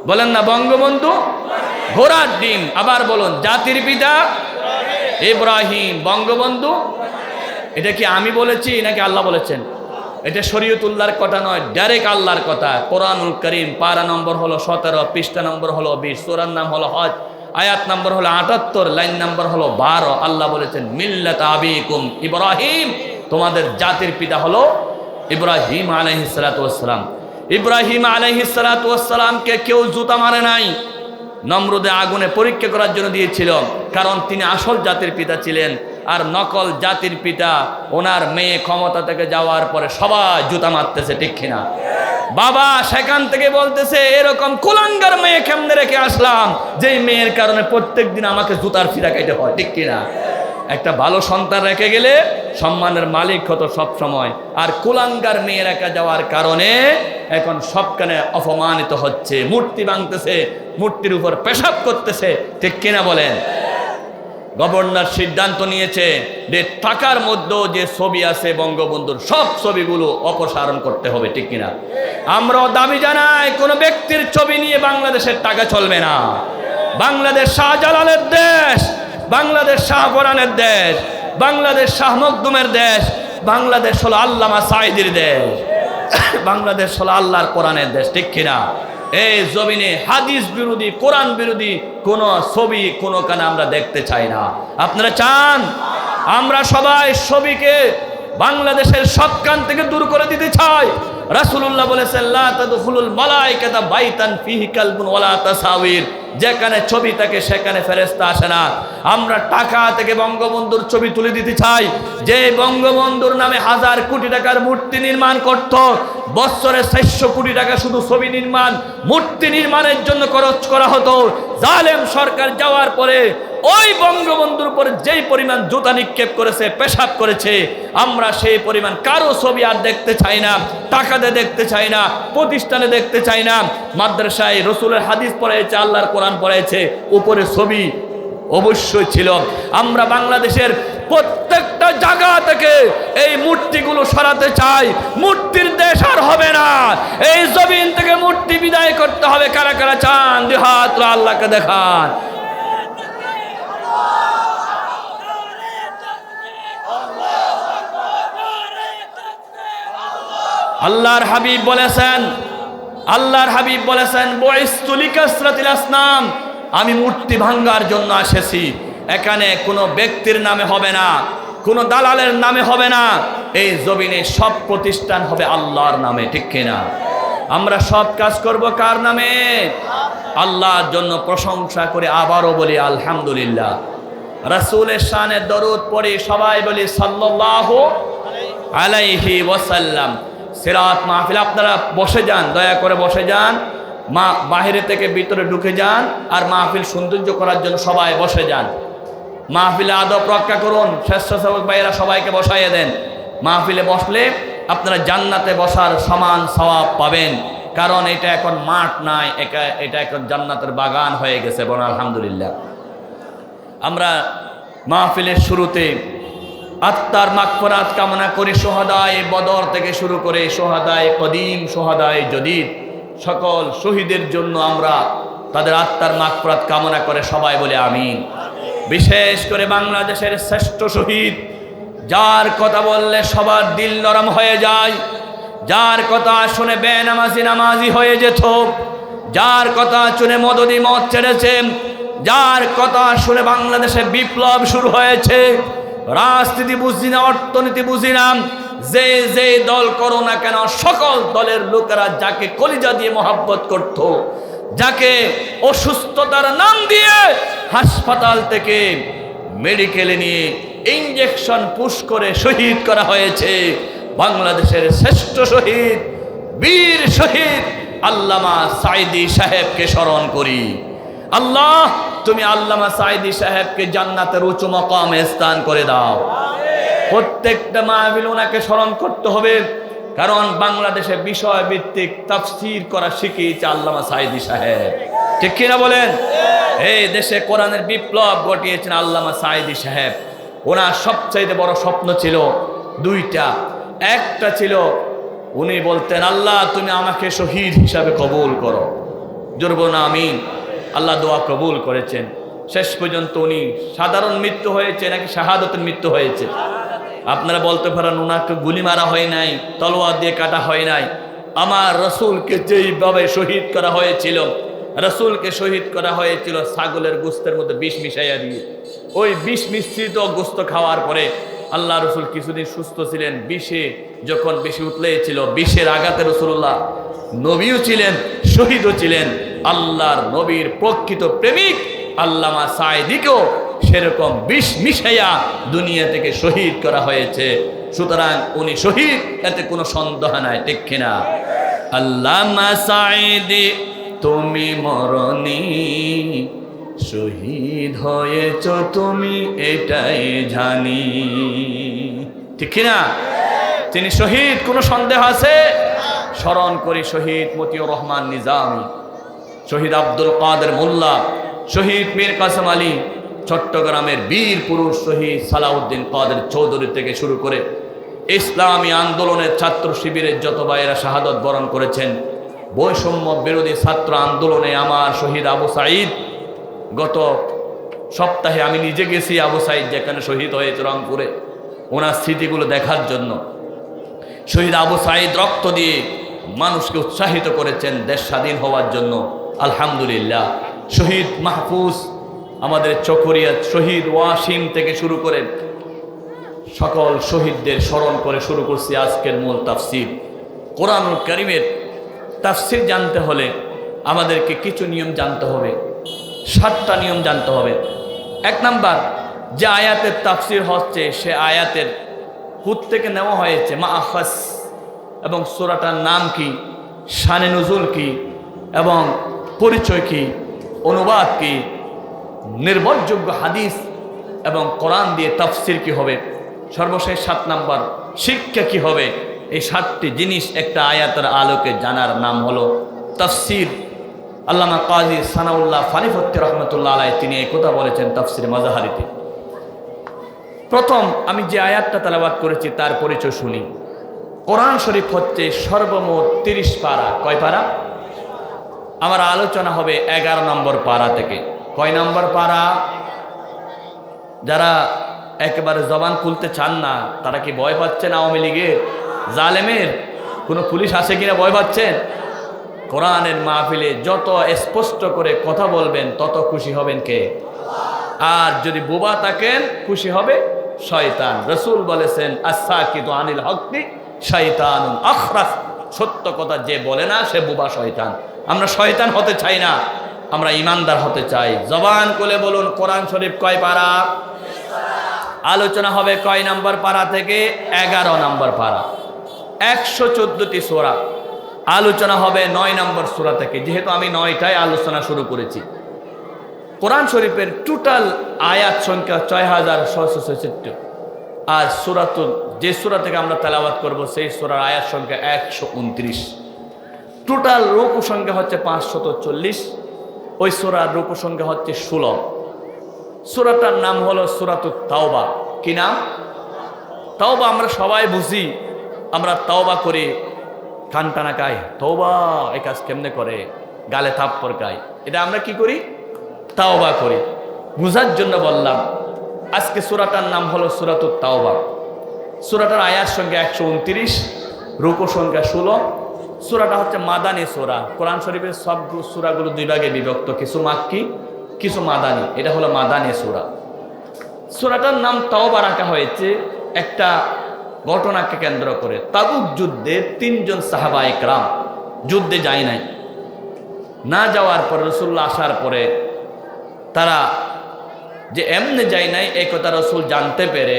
বলেন না, বঙ্গবন্ধু ঘোড়ার ডিম। আবার বলুন, জাতির পিতা ইব্রাহিম, বঙ্গবন্ধু। এটা কি আমি বলেছি নাকি আল্লাহ বলেছেন? এটা শরীয়তুল্লাহর কথা নয়, ডাইরেক্ট আল্লাহর কথা। কোরআনুল কারীম পারা নম্বর হলো 17, পৃষ্ঠা নম্বর হলো 20, সূরার নাম হলো হজ, আয়াত নম্বর হলো 78, লাইন নম্বর হলো 12। আল্লাহ বলেছেন, মিল্লাত আবিকুম ইব্রাহিম, তোমাদের জাতির পিতা হলো ইব্রাহিম আলাইহিস সালাতু ওয়াস সালাম। ইব্রাহিম আলাইহিস সালাতু ওয়াস সালামকে কেউ জুতা মারে নাই, নমরুদে আগুনে পরীক্ষা করার জন্য দিয়েছিল, কারণ তিনি আসল জাতির পিতা ছিলেন। আর নকল জাতির পিতা, ওনার মেয়ে ক্ষমতা থেকে যাওয়ার পরে সবাই জুতা মারতেছে, ঠিক কিনা? বাবা সেখান থেকে বলতেছে, এরকম কুলাঙ্গার মেয়ে কেমনে রেখে আসলাম, যেই মেয়ের কারণে প্রত্যেক দিন আমাকে জুতার ফিরা খাইতে হয়, ঠিক কিনা? একটা ভালো সন্তান রেখে গেলে সম্মানের মালিক হতো সব সময়। আর কুলাঙ্গার মেয়ে রেখে যাওয়ার কারণে এখন সবখানে অপমানিত হচ্ছে, মূর্তি ভাঙতেছে, মূর্তির উপর পেশাব করতেছে, ঠিক কিনা বলেন? গভর্নর সিদ্ধান্ত নিয়েছে যে টাকার মধ্যেও যে ছবি আছে বঙ্গবন্ধুর, সব ছবিগুলো অপসারণ করতে হবে, ঠিক কিনা? আমরাও দাবি জানাই, কোন ব্যক্তির ছবি নিয়ে বাংলাদেশের টাকা চলবে না। বাংলাদেশ শাহজালালের দেশ, বাংলাদেশ শাহপরানের দেশ, বাংলাদেশ শাহ মখদুমের দেশ, বাংলাদেশ হলো আল্লামা সাঈদীর দেশ, বাংলাদেশ হলো আল্লাহর কোরআনের দেশ, ঠিক কিনা? এই জমিনে হাদিস বিরোধী, কোরআন বিরোধী কোন ছবি কোনো কানে আমরা দেখতে চাই না। আপনারা চান? আমরা সবাই ছবিকে বাংলাদেশের সব কান থেকে দূর করে দিতে চাই। রাসূলুল্লাহ বলেছেন, লা তাদখুলুল মালায়েকাতা বাইতান ফিহি কালবুন ওয়ালা তাসাওয়ির, যেখানে ছবি থাকে সেখানে ফেরেশতা আসে না। আমরা টাকা থেকে বঙ্গবন্ধুর ছবি তুলে দিতে চাই। যে বঙ্গবন্ধুর নামে 1000 কোটি টাকার মূর্তি নির্মাণ করত, বছরে 400 কোটি টাকা শুধু ছবি নির্মাণ, মূর্তি নির্মাণের জন্য খরচ করা হতো। জালেম সরকার যাওয়ার পরে ওই বঙ্গবন্ধুর উপর যেই পরিমাণ জুতা নিক্ষেপ করেছে, পেশাব করেছে, আমরা সেই পরিমাণ কারো ছবি আর দেখতে চাই না, টাকাতে দেখতে চাই না, প্রতিষ্ঠানে দেখতে চাই না। মাদ্রাসায় রসুলের হাদিস পড়াইছে, আল্লাহর কোরআন পড়াইছে, উপরে ছবি অবশ্যই ছিল। আমরা বাংলাদেশের প্রত্যেকটা জায়গা থেকে এই মূর্তিগুলো সরাতে চাই। মূর্তির দেশ আর হবে না, এই জমিন থেকে মূর্তি বিদায় করতে হবে। কারা কারা চান? দুই হাত আল্লাহকে দেখান। আল্লাহর হাবিব বলেছেন, আল্লাহর হাবিব বলেছেন, বুইস্তু লিকাসরাতিল আসনাম, আমি মূর্তি ভাঙ্গার জন্য এসেছি। এখানে কোনো ব্যক্তির নামে হবে না, কোনো দালালের নামে হবে না, এই জমিনে সব প্রতিষ্ঠান হবে আল্লাহর নামে, ঠিক কিনা? আমরা সব কাজ করব কার নামে? আল্লাহর জন্য প্রশংসা করে আবারও বলি আলহামদুলিল্লাহ। রাসূলের শানে দরুদ পড়ি, সবাই বলি সাল্লাল্লাহু আলাইহি ওয়াসাল্লাম। সিরাত মাহফিল আপনারা বসে যান, দয়া করে বসে যান, বাহিরে থেকে ভিতরে ঢুকে যান, আর মাহফিল সৌন্দর্য করার জন্য সবাই বসে যান। মাহফিলে আদব রক্ষা করুন, স্বেচ্ছাসেবক ভাইয়েরা সবাইকে বসাইয়ে দেন। মাহফিলে বসলে আপনারা জান্নাতে বসার সমান সওয়াব পাবেন, কারণ এটা এখন মাঠ নাই, এটা এখন জান্নাতের বাগান হয়ে গেছে। বলুন আলহামদুলিল্লাহ। আমরা মাহফিলের শুরুতে আত্মার মাগফিরাত কামনা করি সোহাদায়ে বদর থেকে শুরু করে সোহাদায়ে কদিম, সোহাদায়ে জদীদ সকল শহীদের জন্য আমরা তাদের আত্মার মাগফিরাত কামনা করে সবাই বলে আমিন। বিশেষ করে বাংলাদেশের শ্রেষ্ঠ শহীদ, যার কথা বললে সবার দিল নরম হয়ে যায়, যার কথা শুনে বেনামাজি নামাজি হয়ে যেত, যার কথা শুনে মদদি মদ ছেড়েছে, যার কথা শুনে বাংলাদেশে বিপ্লব শুরু হয়েছে। রাজনীতি বুঝি না, অর্থনীতি বুঝি না, যে যে দল করো না কেন সকল দলের লোকেরা যাকে কলিজা দিয়ে মহাব্বত করত, যাকে অসুস্থতার নাম দিয়ে হাসপাতাল থেকে মেডিকেলে নিয়ে ইঞ্জেকশন পুশ করে শহীদ করা হয়েছে, বাংলাদেশের শ্রেষ্ঠ শহীদ, বীর শহীদ আল্লামা সাঈদী সাহেবকে স্মরণ করি। আল্লাহ, তুমি আল্লামা সাঈদী সাহেবকে জান্নাতের উঁচু মাকামে স্থান করে দাও। প্রত্যেকটা মাহফিল ওনাকে স্মরণ করতে হবে, কারণ বাংলাদেশে বিষয় ভিত্তিক তাফসীর করা শিখিয়েছে আল্লামা সাঈদী সাহেব, ঠিক কিনা বলেন? এই দেশে কোরআনের বিপ্লব ঘটিয়েছেন আল্লামা সাঈদী সাহেব। ওনার সবচাইতে বড় স্বপ্ন ছিল দুইটা। একটা ছিল উনি বলতেন, আল্লাহ তুমি আমাকে শহীদ হিসাবে কবুল করো। জোর বলুন আমিন। আল্লাহ দোয়া কবুল করেছেন। শেষ পর্যন্ত উনি সাধারণ মৃত্যু হয়েছে নাকি শাহাদতের মৃত্যু হয়েছে? আপনারা বলতে পারেন ওনাকে গুলি মারা হয় নাই, তলোয়ার দিয়ে কাটা হয় নাই। আমার রসুলকে যেইভাবে শহীদ করা হয়েছিল, রসুলকে শহীদ করা হয়েছিল ছাগলের গোস্তের মধ্যে বিষ মিশাইয়া দিয়ে। ওই বিষ মিশ্রিত গোস্ত খাওয়ার পরে আল্লাহ রসুল কিছুদিন সুস্থ ছিলেন। বিষে যখন বেশি উতলেছিল, বিষের আঘাতে রসুল্লাহ নবীও ছিলেন, শহীদও ছিলেন। আল্লাহর নবীর প্রকৃত প্রেমিক আল্লামা সাঈদীকেও সেরকম বিষ মিশাইয়া দুনিয়া থেকে শহীদ করা হয়েছে। সুতরাং উনি শহীদ, এতে কোনো সন্দেহ নাই, ঠিক কিনা? আল্লামা সাঈদী তুমি মরনি, শহীদ হয়েছ তুমি এটাই জানি, ঠিক কিনা? তিনি শহীদ, কোনো সন্দেহ আছে? স্মরণ করি শহীদ মতিউর রহমান নিজামী, শহীদ আব্দুল কাদের মোল্লা, শহীদ মীর কাসেম আলী, চট্টগ্রামের বীর পুরুষ শহীদ সালাউদ্দিন কাদের চৌধুরী থেকে শুরু করে ইসলামী আন্দোলনের ছাত্র শিবিরের যত ভাইয়েরা শাহাদত বরণ করেছেন। বৈষম্য বিরোধী ছাত্র আন্দোলনে আমার শহীদ আবু সাঈদ, গত সপ্তাহে আমি নিজে গেছি আবু সাঈদ যেখানে শহীদ হয়েছে রংপুরে, ওনার স্মৃতিগুলো দেখার জন্য। শহীদ আবু সাঈদ রক্ত দিয়ে মানুষকে উৎসাহিত করেছেন দেশ স্বাধীন হওয়ার জন্য, আলহামদুলিল্লাহ। শহীদ মাহফুজ, আমাদের চকরিয়া শহীদ ওয়াসিম থেকে শুরু করে সকল শহীদদের স্মরণ করে শুরু করছি আজকের মূল তাফসীর। কোরআনুল কারীমের তাফসীর জানতে হলে আমাদেরকে কিছু নিয়ম জানতে হবে, 7টা নিয়ম জানতে হবে। 1 নাম্বার, যে আয়াতের তাফসীর হচ্ছে সে আয়াতের হুদ থেকে নেওয়া হয়েছে মাআখাস, এবং সূরাটার নাম কি, শানে নুজুল কি, এবং পরিচয় কি, অনুবাদ কি, নির্ভরযোগ্য হাদিস এবং কোরআন দিয়ে তাফসীর কি হবে। সর্বশেষ 7 নাম্বার, শিক্ষা কি হবে। এই 7টি জিনিস একটা আয়াতের আলোকে জানার নাম হলো তাফসীর। আল্লামা কাজী সানাউল্লাহ ফারিফুত্তি রহমতুল্লাহ আলাইহি তিনি এই কথা বলেছেন তাফসীর মাজাহারিতে। প্রথম আমি যে আয়াতটা তেলাওয়াত করেছি তার পরিচয় শুনি। কোরআন শরীফ হচ্ছে সর্বমোট 30 পারা। কয় পারা? আমার আলোচনা হবে 11 নম্বর পারা থেকে। কয় নম্বর পারা? যারা একেবারে জবান খুলতে চান না তারা কি ভয় পাচ্ছেন আওয়ামী লীগের জালেমের? কোনো পুলিশ আসে কিনা ভয় পাচ্ছেন? কোরআনের মাহফিলে যত স্পষ্ট করে কথা বলবেন তত খুশি হবেন কে? আর যদি বোবা থাকেন খুশি হবে শয়তান। রাসূল বলেছেন আস-সাকিতু আনিল হক্কি শয়তানুন আখরাস, সত্য কথা যে বলে না সে বোবা শয়তান। আমরা শয়তান হতে চাই না, আমরা ইমানদার হতে চাই। জবান খুলে বলুন কোরআন শরীফ কয় পারা? আলোচনা হবে কয় নম্বর পারা থেকে? 11 নম্বর পারা। 114টি সূরা। আলোচনা হবে 9 নম্বর সূরা থেকে, যেহেতু আমি 9টায় আলোচনা শুরু করেছি। কোরআন শরীফের টোটাল আয়াত সংখ্যা 6666, আর সূরাতুল যে সূরা থেকে আমরা তেলাওয়াত করব সেই সূরার আয়াত সংখ্যা 129। টোটাল রুকু সংখ্যা হচ্ছে 540। ওই সূরার রুকু সংখ্যা হচ্ছে 16। সূরাটার নাম হলো সূরাতুত তাওবা। কি নাম? তাওবা। আমরা সবাই বুঝি, আমরা তাওবা করি, কান টানা খাই, তওবা এই কাজ কেমনে করে, গালে থাপ্পড় খাই, এটা আমরা কি করি? তাওবা করি। বুঝার জন্য বললাম আজকে সূরাটার নাম হলো সূরাতুত তাওবা। সূরাটার আয়াত সংখ্যা 129, রুকু সংখ্যা 16। সূরাটা হচ্ছে মাদানী সূরা। কোরআন শরীফের সব সূরাগুলো দুই ভাগে বিভক্ত, কিছু মাক্কি কিছু মাদানী। এটা হলো মাদানী সূরা। সূরাটার নাম তাওবা রাখা হয়েছে একটা ঘটনাকে কেন্দ্র করে। তাবুক যুদ্ধে 3 জন সাহাবা ইকরাম যুদ্ধে যায় নাই। না যাওয়ার পরে রাসূলুল্লাহ আসার পরে তারা যে এমনি যায় নাই এই কথা রাসূল জানতে পেরে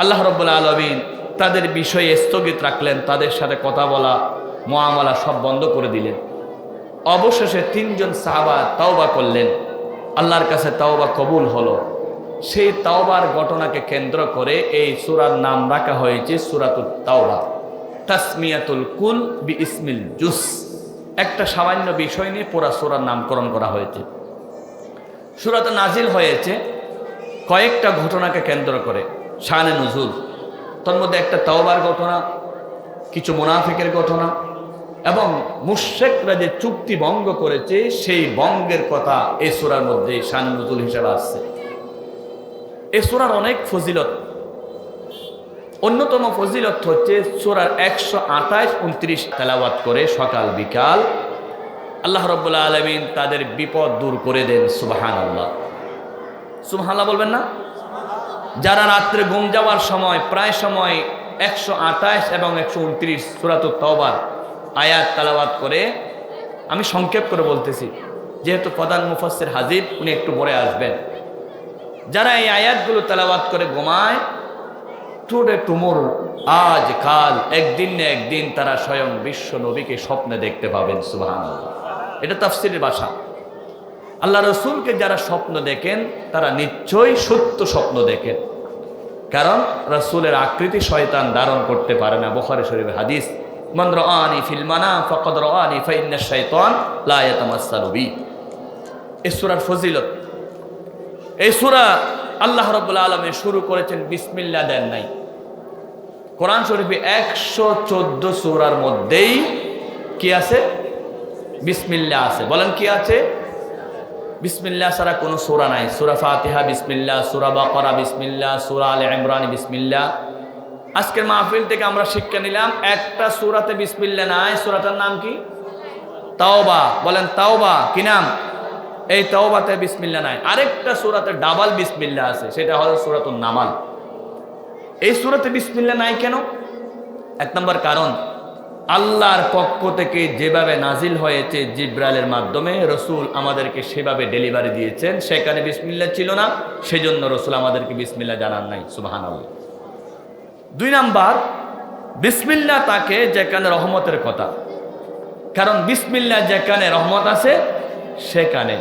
আল্লাহ রাব্বুল আলামিন তাদের বিষয়ে স্থগিত রাখলেন, তাদের সাথে কথা বলা মুআমালা সব বন্ধ করে দিলেন। অবশেষে 3 জন সাহাবা তাওবা করলেন, আল্লাহর কাছে তাওবা কবুল হলো। সেই তাওবার ঘটনাকে কেন্দ্র করে এই সূরার নাম রাখা হয়েছে সূরাতুত তাওবা। তাসমিয়াতুল কুল বিইসমিল জুস, একটা সামান্য বিষয় নিয়ে পুরা সূরার নামকরণ করা হয়েছে। সূরাটা নাজিল হয়েছে কয়েকটা ঘটনাকে কেন্দ্র করে, শানে নুজুল। তার মধ্যে একটা তাওবার ঘটনা, কিছু মুনাফিকের ঘটনা এবং মুশরিকরা যে চুক্তি ভঙ্গ করেছে সেই ভঙ্গের কথা এই সূরার মধ্যে শানে নুজুল হিসেবে আসছে। এই সূরার অনেক ফজিলত। অন্যতম ফজিলত হচ্ছে সূরার 128, 29 তেলাওয়াত করে সকাল বিকাল আল্লাহ রাব্বুল আলামিন তাদের বিপদ দূর করে দেন। সুবহানাল্লাহ, সুবহানাল্লাহ বলবেন না? যারা রাত্রে ঘুম যাওয়ার সময় প্রায় সময় 128 এবং 129 সূরাতুত তাওবার আয়াত তেলাওয়াত করে, আমি সংক্ষেপ করে বলতেছি যেহেতু প্রধান মুফাসসির হাজির, উনি একটু পরে আসবেন। যারা এই আয়াতগুলো তেলাওয়াত করে ঘুমায়, টুডে টুমোরো, আজ কাল, একদিন না একদিন তারা স্বয়ং বিশ্ব নবীকে স্বপ্নে দেখতে পাবেন। সুবহানাল্লাহ, এটা তাফসীরের ভাষা। আল্লাহ রাসূলকে যারা স্বপ্ন দেখেন তারা নিশ্চয়ই সত্য স্বপ্ন দেখেন, কারণ রাসূলের আকৃতি শয়তান ধারণ করতে পারে না। বুখারী শরীফের হাদিস, মান রাআনি ফিল মানাম ফাকাদ রাআনি ফাইন্না শাইতান লা ইয়াতামাসসালু বি। এই সূরার ফজিলত। এই সূরা আল্লাহ রাব্বুল আলামিন শুরু করেছেন বিসমিল্লাহ দেন নাই। কোরআন শরীফে 114 সূরার মধ্যেই কি আছে? বিসমিল্লাহ আছে। বলেন কি আছে? বিসমিল্লাহ ছাড়া কোনো সূরা নাই। সূরা ফাতিহা বিসমিল্লাহ, সূরা বাকারা বিসমিল্লাহ, সূরা আলে ইমরান বিসমিল্লাহ। আজকের মাহফিল থেকে আমরা শিক্ষা নিলাম একটা সূরাতে বিসমিল্লাহ নাই। সূরাটার নাম কি? তাওবা। বলেন তাওবা। কি নাম? এই তাওবাতে বিসমিল্লাহ নাই। আরেকটা সূরাতে ডাবল বিসমিল্লাহ আছে, সেটা হলো সূরাতুন নামাল। এই সূরাতে বিসমিল্লাহ নাই কেন? 1 নম্বর কারণ, আল্লাহর পক্ষ থেকে যেভাবে নাজিল হয়েছে জিব্রাইলের মাধ্যমে রাসূল আমাদেরকে সেভাবে ডেলিভারি দিয়েছেন, সেখানে বিসমিল্লাহ ছিল না, সেজন্য রাসূল আমাদেরকে বিসমিল্লাহ জানান নাই। সুবহানাল্লাহ। 2 নাম্বার, বিসমিল্লাহ তাকে যেখানে রহমতের কথা, কারণ বিসমিল্লাহ যেখানে রহমত আছে সেখানে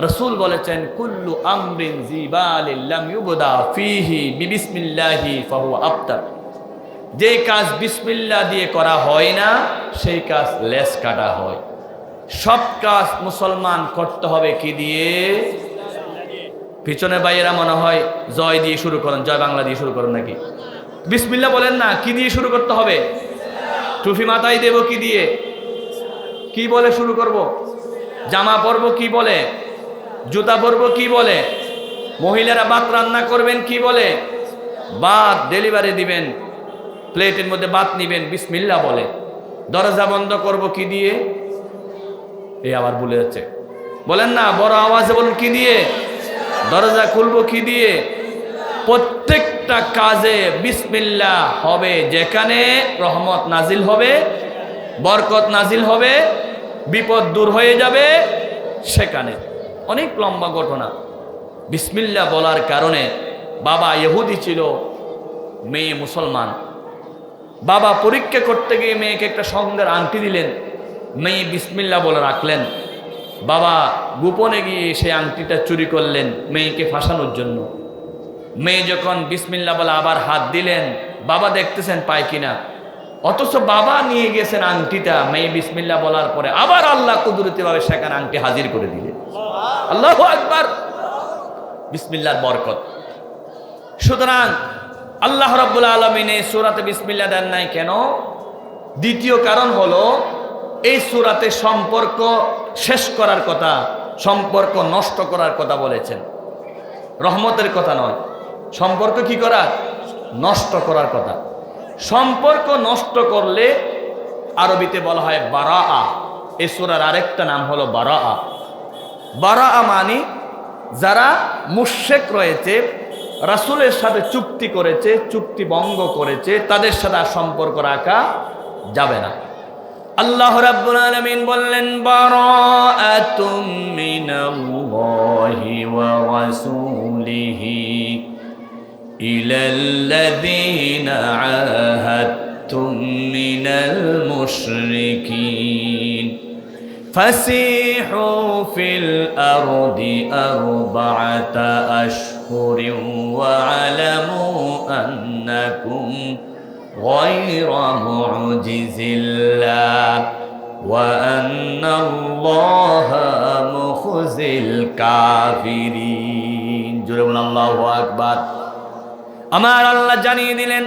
রাসূল বলেছেন কুল্লু আমরিন জিবালিন লাম ইউবদা ফিহি বিবিসমিল্লাহি ফাহুয়া আবতার। যে কাজ বিসমিল্লাহ দিয়ে করা হয় না সেই কাজ লেস কাটা হয়। সব কাজ মুসলমান করতে হবে কি দিয়ে? পিছনে ভাইয়েরা মনে হয় জয় দিয়ে শুরু করেন, জয় বাংলা দিয়ে শুরু করেন নাকি? বিসমিল্লাহ বলেন না, কি দিয়ে শুরু করতে হবে? টুপি মাথায় দেব কি দিয়ে? কি বলে শুরু করব? জামা পরবো কি বলে? জুতা পরবো কি বলে? মহিলারা ভাত রান্না করবেন কি বলে? ভাত ডেলিভারি দিবেন, প্লেটের মধ্যে ভাত নিবেন, বিসমিল্লাহ বলে। দরজা বন্ধ করব কি দিয়ে? এই আবার ভুলে যাচ্ছে, বলেন না, বড় আওয়াজে বলুন কি দিয়ে? দরজা খুলবো কি দিয়ে? প্রত্যেকটা কাজে বিসমিল্লাহ হবে, যেখানে রহমত নাজিল হবে, বরকত নাজিল হবে, বিপদ দূর হয়ে যাবে সেখানে। অনেক লম্বা ঘটনা। বিসমিল্লাহ বলার কারণে, বাবা ইহুদি ছিল, মেয়ে মুসলমান। বাবা পরীক্ষা করতে গিয়ে মেয়েকে একটা স্বর্ণের আংটি দিলেন, মেয়ে বিসমিল্লাহ বলে রাখলেন। বাবা গোপনে গিয়ে সেই আংটিটা চুরি করলেন মেয়েকে ফাঁসানোর জন্য। মেয়ে যখন বিসমিল্লাহ বলে আবার হাত দিলেন, বাবা দেখতেছেন পায় কিনা, অথচ বাবা নিয়ে গেছেন আংটিটা। মেয়ে বিসমিল্লাহ বলার পরে আবার আল্লাহ কুদরতি ভাবে সেখানে আংটি হাজির করে দিলেন। আল্লাহু আকবার। বিসমিল্লাহর বরকত। সুতরাং আল্লাহ রাব্বুল আলামিন এই সূরাতে বিসমিল্লাহ দেন নাই কেন? দ্বিতীয় কারণ হলো এই সূরাতে সম্পর্ক শেষ করার কথা, সম্পর্ক নষ্ট করার কথা বলেছেন, রহমতের কথা নয়। সম্পর্ক কি করার? নষ্ট করার কথা। সম্পর্ক নষ্ট করলে আরবিতে বলা হয় বারাআ। এই সূরার আরেকটা নাম হলো বারাআ। বারাআ মানে যারা মুশরিক রয়েছে, রাসূলের সাথে চুক্তি করেছে, চুক্তি ভঙ্গ করেছে, তাদের সাথে আর সম্পর্ক রাখা যাবে না। আল্লাহ রাব্বুল আলামিন বললেন বারাআতুম মিনাল্লাহি ওয়া রাসূলিহি ইলাল্লাযীনা আহাদতুম মিনাল মুশরিকিন ফাসিহু ফিল আরদি আরবা'াতা আশহুরিন ওয়া আলামু আন্নাকুম غير معجز الله وأن الله مخزي الكافرين জোরে বলুন আল্লাহু আকবার। আমার আল্লাহ জানিয়ে দিলেন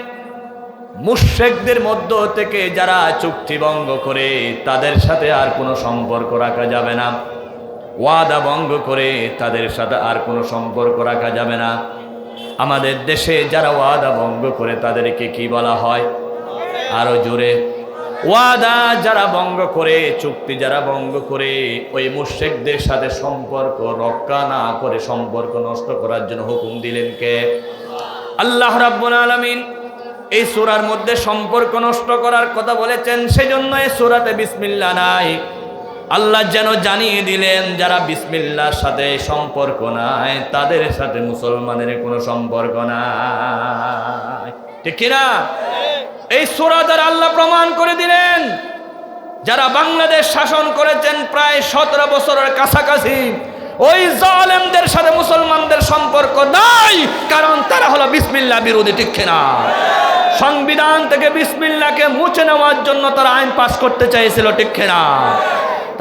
মুশরিকদের মধ্য থেকে যারা চুক্তি ভঙ্গ করে তাদের সাথে আর কোনো সম্পর্ক রাখা যাবে না, ওয়াদা ভঙ্গ করে তাদের সাথে আর কোনো সম্পর্ক রাখা যাবে না। আমাদের দেশে যারা ওয়াদা ভঙ্গ করে তাদেরকে কি বলা হয়? আরো জোরে। ওয়াদা যারা ভঙ্গ করে, চুক্তি যারা ভঙ্গ করে, ওই মুশরিকদের সাথে সম্পর্ক রক্ষা না করে সম্পর্ক নষ্ট করার জন্য হুকুম দিলেন কে? আল্লাহ রাব্বুল আলামিন এই সূরার মধ্যে সম্পর্ক নষ্ট করার কথা বলেছেন, সেজন্য এই সূরাতে বিসমিল্লাহ নাই। আল্লাহ যেন জানিয়ে দিলেন যারা বিসমিল্লাহর সাথে সম্পর্ক নাই তাদের সাথে মুসলমানের কোনো সম্পর্ক নাই। ঠিক কিনা? এই সূরা দ্বারা আল্লাহ প্রমাণ করে দিলেন যারা বাংলাদেশ শাসন করেছেন প্রায় 17 বছরের কাছাকাছি, ওই জালেমদের সাথে মুসলমানদের সম্পর্ক নাই, কারণ তারা হলো বিসমিল্লাহ বিরোধী। ঠিক কিনা? সংবিধান থেকে বিসমিল্লাহকে মুছে নেওয়ার জন্য তারা আইন পাস করতে চাইছিল। ঠিক কিনা?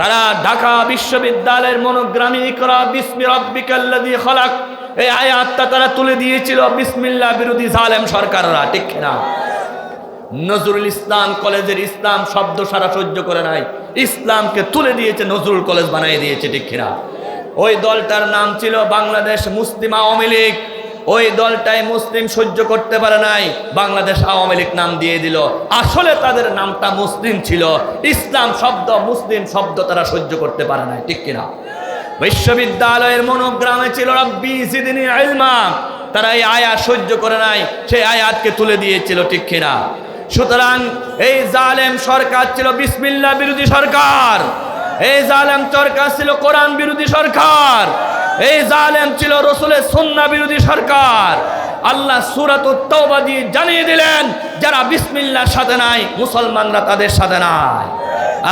তারা ঢাকা বিশ্ববিদ্যালয়ের মনোগ্রামে ইকরা বিসমি রাব্বিকাল্লাযী খালাক এই আয়াতটা তারা তুলে দিয়েছিল বিসমিল্লাহ বিরোধী জালেম সরকাররা। ঠিক কিনা? নজরুল ইসলাম কলেজের ইসলাম শব্দ সারা সহ্য করে নাই, ইসলামকে তুলে দিয়েছে, নজরুল কলেজ বানিয়ে দিয়েছে। ঠিক কিনা? ওই দলটার নাম ছিল বাংলাদেশ মুসলিম আওয়ামী লীগ। ওই দলটাই মুসলিম সহ্য করতে পারে নাই, বাংলাদেশ আওয়ামী লীগ নাম দিয়ে দিল। আসলে তাদের নামটা মুসলিম ছিল, ইসলাম শব্দ মুসলিম শব্দ তারা সহ্য করতে পারে নাই। ঠিক কিনা? বিশ্ববিদ্যালয়ের মনোগ্রামে ছিল রাব্বি জিদনি ইলমা, তারা এই আয়াত সহ্য করে নাই, সেই আয়াতকে তুলে দিয়েছিল। ঠিক কিনা? সুতরাং এই জালেম সরকার ছিল বিসমিল্লাহ বিরোধী সরকার, এই জালেম সরকার ছিল কোরআন বিরোধী সরকার, এই জালেম ছিল রাসূলের সুন্নাহ বিরোধী সরকার। আল্লাহ সূরাতুত তাওবা দিয়ে জানিয়ে দিলেন যারা বিসমিল্লাহর সাথে নাই মুসলমানরা তাদের সাথে নাই।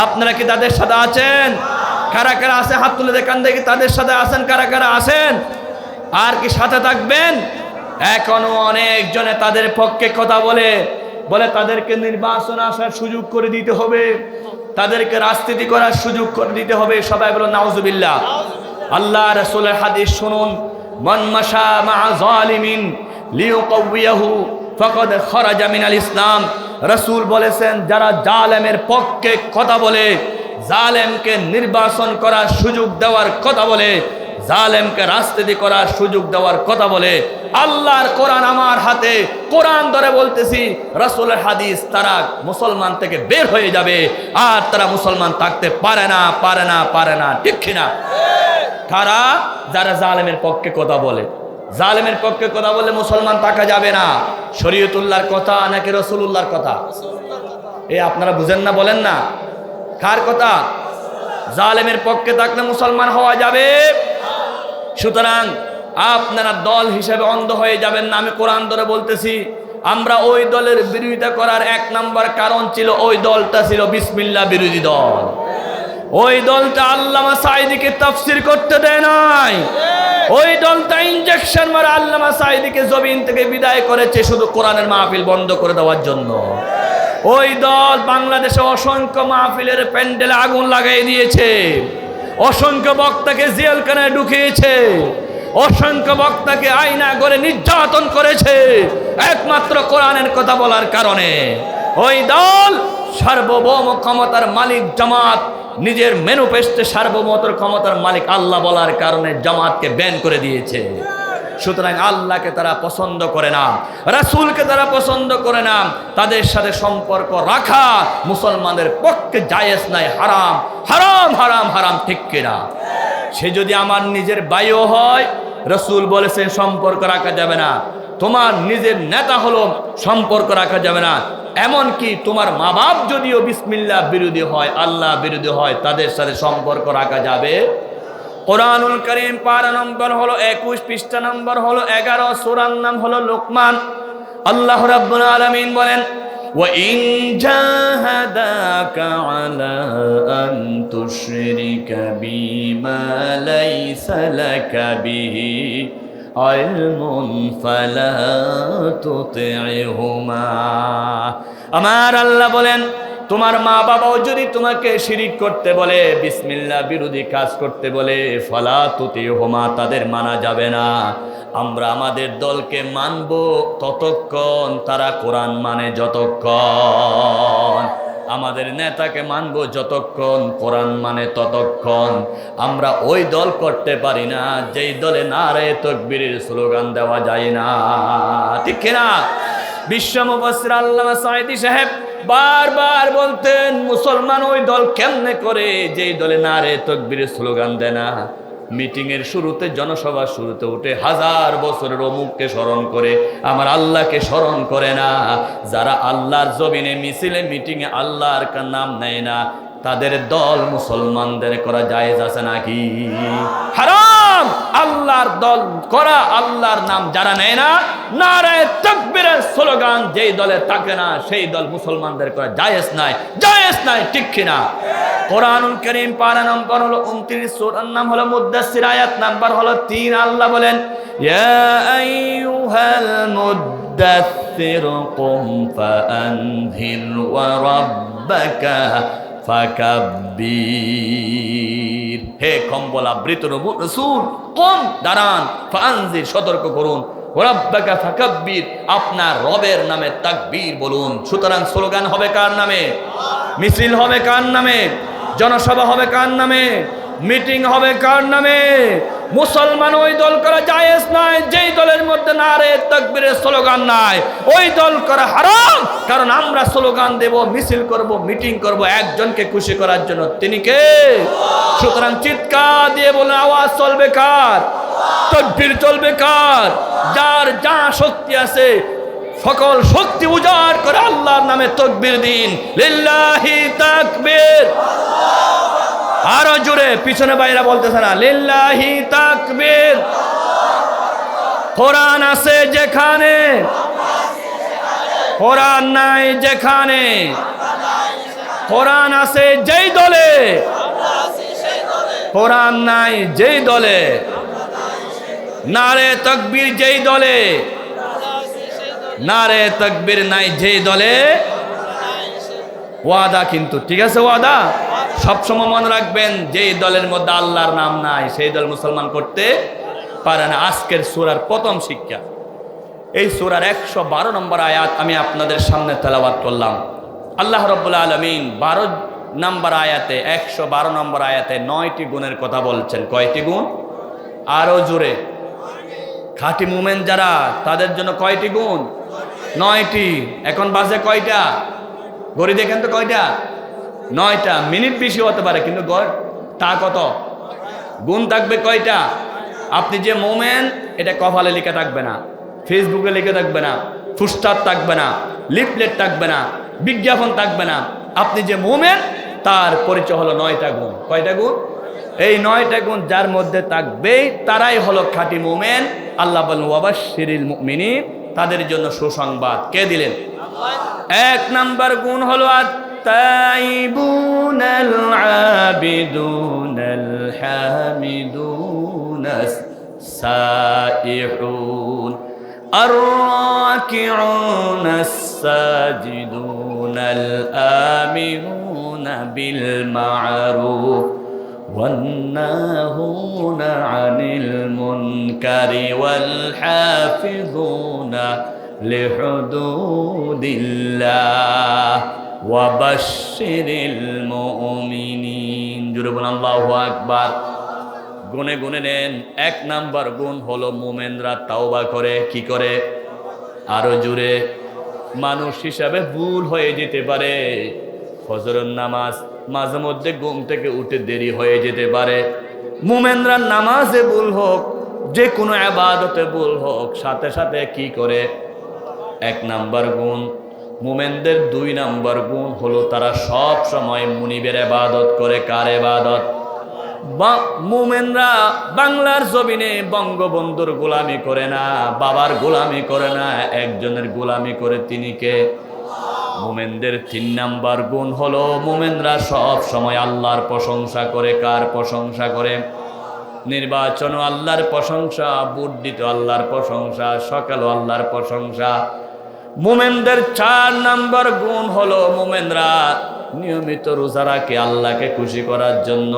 আপনারা কি তাদের সাথে আছেন? কারা কারা আছে হাত তুলে দেখান দেখি তাদের সাথে আছেন কারা কারা আছেন? আর কি সাথে থাকবেন? এখনো অনেক জনে তাদের পক্ষে কথা বলে তাদেরকে নির্বাচন আসার সুযোগ করে দিতে হবে, তাদেরকে রাজনীতি করার সুযোগ করে দিতে হবে। সবাই বলো নাউজুবিল্লাহ। আল্লাহ রাসূলের হাদিস শুনুন, মান মাশা মা যালিমিন লিয়াকাউয়াহু ফাকাদ খারাজা মিনাল ইসলাম। রাসূল বলেছেন যারা জালেমের পক্ষে কথা বলে, জালেমকে নির্বাচন করার সুযোগ দেওয়ার কথা বলে, জালেমকে রাজনীতি করার সুযোগ দেওয়ার কথা বলে, আল্লাহর কোরআন আমার হাতে, কোরআন ধরে বলতেছি, রাসূলের হাদিস, তারা মুসলমান থেকে বের হয়ে যাবে আর তারা মুসলমান থাকতে পারে না, পারে না, পারে না। ঠিক কিনা? কারা? যারা জালেমের পক্ষে কথা বলে। জালেমের পক্ষে কথা বলে মুসলমান থাকা যাবে না। শরীয়তুল্লাহর কথা নাকি রাসূলুল্লাহর কথা? এই আপনারা বুঝেন না, বলেন না কার কথা? জালেমের পক্ষে থাকলে মুসলমান হওয়া যাবে। সুতরাং আপনারা দল হিসেবে অন্ধ হয়ে যাবেন না। আমি কোরআন ধরে বলতেছি, আমরা ওই দলের বিরোধিতা করার 1 নম্বর কারণ ছিল ওই দলটা ছিল বিসমিল্লাহ বিরোধী দল। ওই দলটা আল্লামা সাঈদীকে তাফসীর করতে দেয় নাই। ওই দলটা ইনজেকশন মারা আল্লামা সাঈদীকে জমিন থেকে বিদায় করেছে শুধু কোরআনের মাহফিল বন্ধ করে দেওয়ার জন্য। ওই দল বাংলাদেশে অসংখ্য মাহফিলের প্যান্ডেলে আগুন লাগাই দিয়েছে, অসংখ্য বক্তাকে জেলখানায় ঢুকিয়েছে, অসংখ্য বক্তাকে আয়না করে নির্যাতন করেছে একমাত্র কোরআনের কথা বলার কারণে। ওই দল সার্বভৌম ক্ষমতার মালিক জামাত নিজের ম্যানিফেস্টে সার্বভৌমত্ব ক্ষমতার মালিক আল্লাহ বলার কারণে জামাতকে ব্যান করে দিয়েছে। সুতরাং আল্লাহকে তারা পছন্দ করে না, রাসূলকে তারা পছন্দ করে না, তাদের সাথে সম্পর্ক রাখা মুসলমানদের পক্ষে জায়েজ নাই, হারাম হারাম হারাম হারাম, ঠিক কিনা? সে যদি আমার নিজের ভাইও হয়, রাসূল বলেছেন সম্পর্ক রাখা যাবে না। তোমার নিজের নেতা হলো, সম্পর্ক রাখা যাবে না। এমনকি তোমার মা বাপ যদিও বিসমিল্লাহ বিরোধী হয়, আল্লাহ বিরোধী হয়, তাদের সাথে সম্পর্ক রাখা যাবে। কোরআনুল কারীম পারা নম্বর হলো 21, পৃষ্ঠা নম্বর হলো 11, সূরার নাম হলো লোকমান। আল্লাহ রাব্বুল আলামিন বলেন, ওয়া ইন জাহাদাকা আলা আন তুশরিকা বিমা লাইসা লাকা বিহি ইলমুন ফালা তুতি'হুমা। আমার আল্লাহ বলেন, তোমার মা বাবাও যদি তোমাকে শিরিক করতে বলে, বিসমিল্লাহ বিরোধী কাজ করতে বলে, ফালা তুতি'হুমা, তাদের মানা যাবে না। আমরা আমাদের দলকে মানব ততক্ষণ তারা কোরআন মানে যতক্ষণ, আমাদের নেতাকে মানব যতক্ষণ কোরআন মানে ততক্ষণ। আমরা ওই দল করতে পারি না যেই দলে নারে তাকবীরের স্লোগান দেওয়া যায় না, ঠিক কিনা? বিশ্ব মুফাসসির আল্লামা সাঈদী সাহেব বারবার বলতেন, মুসলমান ওই দল কেমনে করে যেই দলে নারে তাকবীরের স্লোগান দেয় না। মিটিংয়ের শুরুতে, জনসভার শুরুতে উঠে হাজার বছরের অমুককে স্মরণ করে, আমার আল্লাহকে স্মরণ করে না। যারা আল্লাহর জমিনে মিছিলে মিটিংয়ে আল্লাহর নাম নেয় না, তাদের দল মুসলমানদের করা জায়েজ আছে নাকি? হারাম। আল্লাহর দল করা, আল্লাহর নাম যারা নেয় না, নারে তাকবীরের স্লোগান যেই দলে থাকে না, সেই দল মুসলমানদের করা জায়েজ নাই, জায়েজ নাই, ঠিক কিনা? কোরআনুল কারীম পারা নম্বর হলো 29, সূরার নাম হলো মুদ্দাসসির, আয়াত নাম্বার হলো 3। আল্লাহ বলেন, ইয়া আইয়ুহাল মুদ্দাসসির কুম ফাআনযির ওয়া রাব্বাকা ফাকাব্বির। হে কম্বল আবৃত রাসূল, কুম দাঁড়ান, ফাআনযির সতর্ক করুন, ওয়া রাব্বাকা ফাকাব্বির আপনার রবের নামে তাকবীর বলুন। সুতরাং স্লোগান হবে কার নামে? মিছিল হবে কার নামে? জনসভা হবে কার নামে? মিটিং হবে কার নামে? মুসলমান ওই দল করা জায়েজ নয় যেই দলের মধ্যে নারে তাকবীরের স্লোগান নাই, ওই দল করা হারাম। কারণ আমরা স্লোগান দেব, মিছিল করব, মিটিং করব একজনকে খুশি করার জন্য, তিনি কে? সুতরাং চিৎকার দিয়ে বলেন, আওয়াজ চলবে কার? তাকবীর চলবে কার? যার যা শক্তি আছে সকল শক্তি উজাড় করে আল্লাহর নামে তাকবীর দিন, লিল্লাহি তাকবীর। আরো জোরে, পিছনে বাইরা বলতেছে না, লিল্লাহি তাকবীর। কোরআন আছে যেখানে, কোরআন নাই যেখানে, কোরআন আছে যেই দলে, কোরআন নাই যেই দলে, নারে তাকবীর যেই দলে, নারে তাকবীর নাই যেই দলে। ওয়াদা কিন্তু, ঠিক আছে? ওয়াদা সবসময় মনে রাখবেন, যেই দলের মধ্যে আল্লাহর নাম নাই সেই দল মুসলমান করতে পারে না। আজকের সূরার প্রথম শিক্ষা, এই সূরার 112 নম্বর আয়াত আমি আপনাদের সামনে তেলাওয়াত করলাম। আল্লাহ রাব্বুল আলামিন 12 নম্বর আয়াতে, 112 নম্বর আয়াতে 9টি গুণের কথা বলছেন। কয়টি গুণ? আরো জোরে। খাঁটি মুমিন যারা, তাদের জন্য কয়টি গুণ? 9টি। এখন বাজে কয়টা? ঘড়ি দেখেন তো কয়টা? 9টা। মিনিট বেশি হতে পারে, কিন্তু তা কত গুণ থাকবে? কয়টা? আপনি যে মুমিন, এটা কপালে লিখে থাকবে না, ফেসবুকে লিখে থাকবে না, পোস্টার থাকবে না, লিফলেট থাকবে না, বিজ্ঞাপন থাকবে না। আপনি যে মুমিন, তার পরিচয় হলো 9টা গুণ। কয়টা গুণ? এই 9টা গুণ যার মধ্যে থাকবেই তারাই হলো খাঁটি মুমিন। আল্লাহ বলেন, ওয়াবাশশিরিল মুমিনিন, তাদের জন্য সুসংবাদ। কে দিলেন? 1 নাম্বার গুণ হলো التائبون العابدون الحامدون السائحون الراكعون الساجدون الآمرون بالمعروف والناهون عن المنكر والحافظون لحدود الله وبشر المؤمنين جربنا الله أكبر গুনে গুনে নেন এক নাম্বার গুণ হলো মুমিনরা তাওবা করে কি করে আরো জোরে মানুষ হিসাবে ভুল হয়ে যেতে পারে ফজরের নামাজ মাঝে মধ্যে ঘুম থেকে উঠে দেরি হয়ে যেতে পারে মুমিনরা নামাজে ভুল হোক যে কোনো ইবাদতে ভুল হোক সাথে সাথে কি করে এক নাম্বার গুণ মুমিনদের দুই নাম্বার গুণ হলো তারা সব সময় মুনিবের ইবাদত করে কার ইবাদত মুমিনরা বাংলার জমিনে বঙ্গবন্ধুর গোলামি করে না বাবার গোলামি করে না একজনের গোলামি করে তিনি কে মুমিনদের তিন নাম্বার গুণ হলো মুমিনরা সব সময় আল্লাহর প্রশংসা করে কার প্রশংসা করে নির্বাচনও আল্লাহর প্রশংসা বুদ্ধিতে আল্লাহর প্রশংসা সকালও আল্লাহর প্রশংসা মুমিনদের চার নাম্বার গুণ হলো মুমিনরা নিয়মিত রোজা রাখে আল্লাহকে খুশি করার জন্য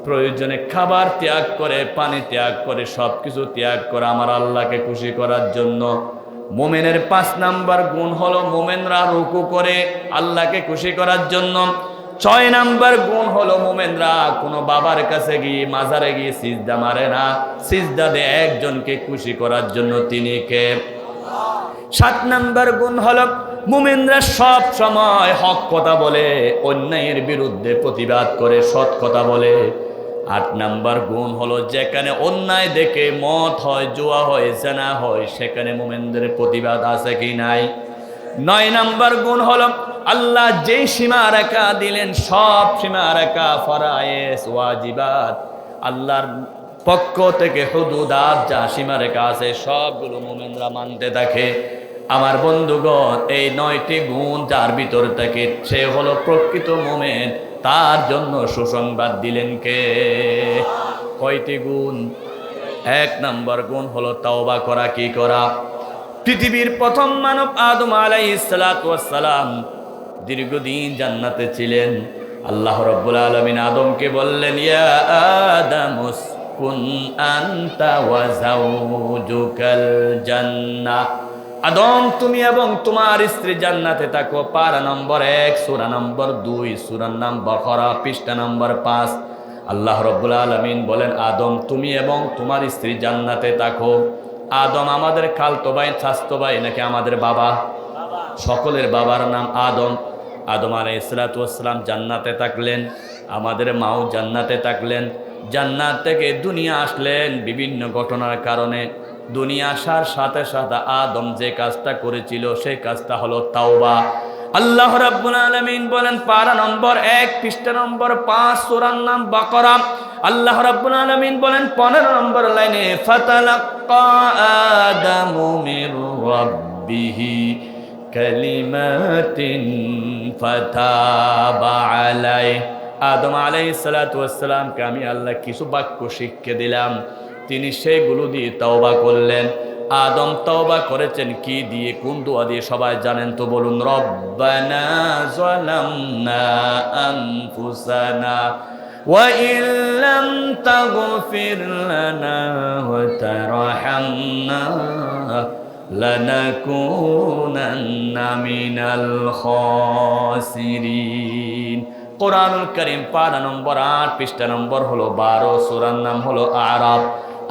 প্রয়োজনে খাবার ত্যাগ করে পানি ত্যাগ করে সবকিছু ত্যাগ করে আমার আল্লাহকে খুশি করার জন্য মুমিনের পাঁচ নাম্বার গুণ হলো মুমিনরা রুকু করে আল্লাহকে খুশি করার জন্য ছয় নাম্বার গুণ হলো মুমিনরা কোনো বাবার কাছে গিয়ে মাজারে গিয়ে সিজদা মারে না সিজদা দেয় একজনকে খুশি করার জন্য তিনি কে সাত নাম্বার গুণ হলো মুমিনরা সব সময় হক কথা বলে অন্যায়ের বিরুদ্ধে প্রতিবাদ করে সৎ কথা বলে আট নাম্বার গুণ হলো যেখানে অন্যায় দেখে মত হয় জুয়া হয় জানা হয় সেখানে মুমিনদের প্রতিবাদ আছে কি নাই নয় নাম্বার গুণ হলো আল্লাহ যে সীমারেখা দিলেন সব সীমারেখা ফরায়েজ ওয়াজিবাত আল্লাহর পক্ষ থেকে হুদুদাত যা সীমারেখা আছে সবগুলো মুমিনরা মানতে থাকে আমার বন্ধুগণ এই নয়টি গুণ যার ভিতর থেকে সে হলো প্রকৃত মুমিন তার জন্য সুসংবাদ দিলেন কে কয়টি গুণ এক নাম্বার গুণ হলো তাওবা করা কি করা পৃথিবীর প্রথম মানব আদম আলাইহিস সালাতু ওয়াস সালাম দীর্ঘদিন জান্নাতে ছিলেন আল্লাহ রাব্বুল আলামিন আদমকে বললেন ইয়া আদামুস কুন আনতা ওয়া যাওজুকাল জান্নাহ আদম তুমি এবং তোমার স্ত্রী জান্নাতে থাকো পারা নম্বর 1 সূরা নম্বর 2 সূরার নাম বাকারা পৃষ্ঠা নম্বর 5 আল্লাহ রাব্বুল আলামিন বলেন আদম তুমি এবং তোমার স্ত্রী জান্নাতে থাকো আদম আমাদের খালতো ভাই চাচতো ভাই নাকি আমাদের বাবা সকলের বাবার নাম আদম আদম আলাইহিস সালাতু ওয়াস সালাম জান্নাতে থাকলেন আমাদের মাও জান্নাতে থাকলেন জান্নাত থেকে দুনিয়া আসলেন বিভিন্ন ঘটনার কারণে দুনিয়া আসার সাথে সাথে আদম যে কাজটা করেছিল সেই কাজটা হলো তাওবা আল্লাহ রাব্বুল আলামিন বলেন পারা নম্বর 1 পৃষ্ঠা নম্বর 5 সূরার নাম বাকারা আল্লাহ রাব্বুল আলামিন বলেন 15 নম্বর লাইনে ফাতালাক্কা আদামু মির রাব্বিহি কালিমাতিন ফাতাবা আলাইহি আদম আলাইহিস সালাতু ওয়াস সালামকে আমি আল্লাহ কিছু বাক্য শিক্ষা দিলাম তিনি সেগুলো দিয়ে তাওবা করলেন আদম তাওবা করেছেন কি দিয়ে কোন দোয়া দিয়ে সবাই জানেন তো বলুন রব্বানা যালামনা আনফুসানা ওয়া ইল্লাম তাগফির লানা ওয়া তারহামনা লানাকুনান্না মিনাল খাসিরিন কোরআনুল কারীম পারা নম্বর 8 পৃষ্ঠা নম্বর হলো 12 সূরার নাম হলো আরাফ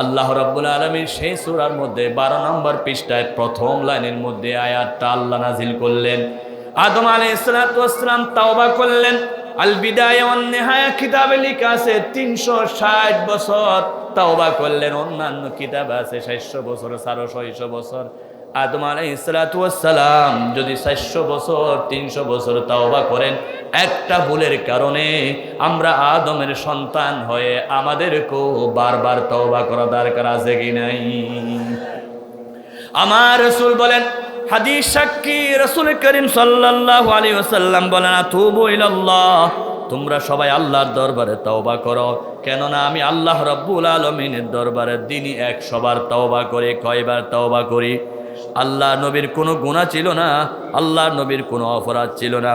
আল্লাহ রাব্বুল আলামিন সেই সূরার মধ্যে 12 নম্বর পৃষ্ঠায় প্রথম লাইনের মধ্যে আয়াতটা আল্লাহ নাযিল করলেন আদম আলাইহিস সালাতু ওয়াস সালাম তাওবা করলেন আল বিদায়া ওয়ান নিহায়া কিতাবে লেখা আছে 360 বছর তাওবা করলেন অন্যান্য কিতাবে আছে 600 বছর 600 বছর আদম আলাইহিস সালাতু ওয়াস সালাম যদি 400 বছর 300 বছর তাওবা করেন একটা ভুলের কারণে আমরা আদমের সন্তান হয়ে আমাদেরকেও বারবার তওবা করা দরকার আছে কি নাই আমার রাসূল বলেন হাদিস সাক্ষী রাসূল করিম সাল্লাল্লাহু আলাইহি ওয়াসাল্লাম বলেন আতুবু ইলাল্লাহ তোমরা সবাই আল্লাহর দরবারে তওবা করো কেননা আমি আল্লাহ রাব্বুল আলামিনের দরবারে দিনই 100 বার তওবা করে কয়বার তওবা করি আল্লাহ নবীর কোনো গুনাহ ছিল না, আল্লাহ নবীর কোনো অপরাধ ছিল না।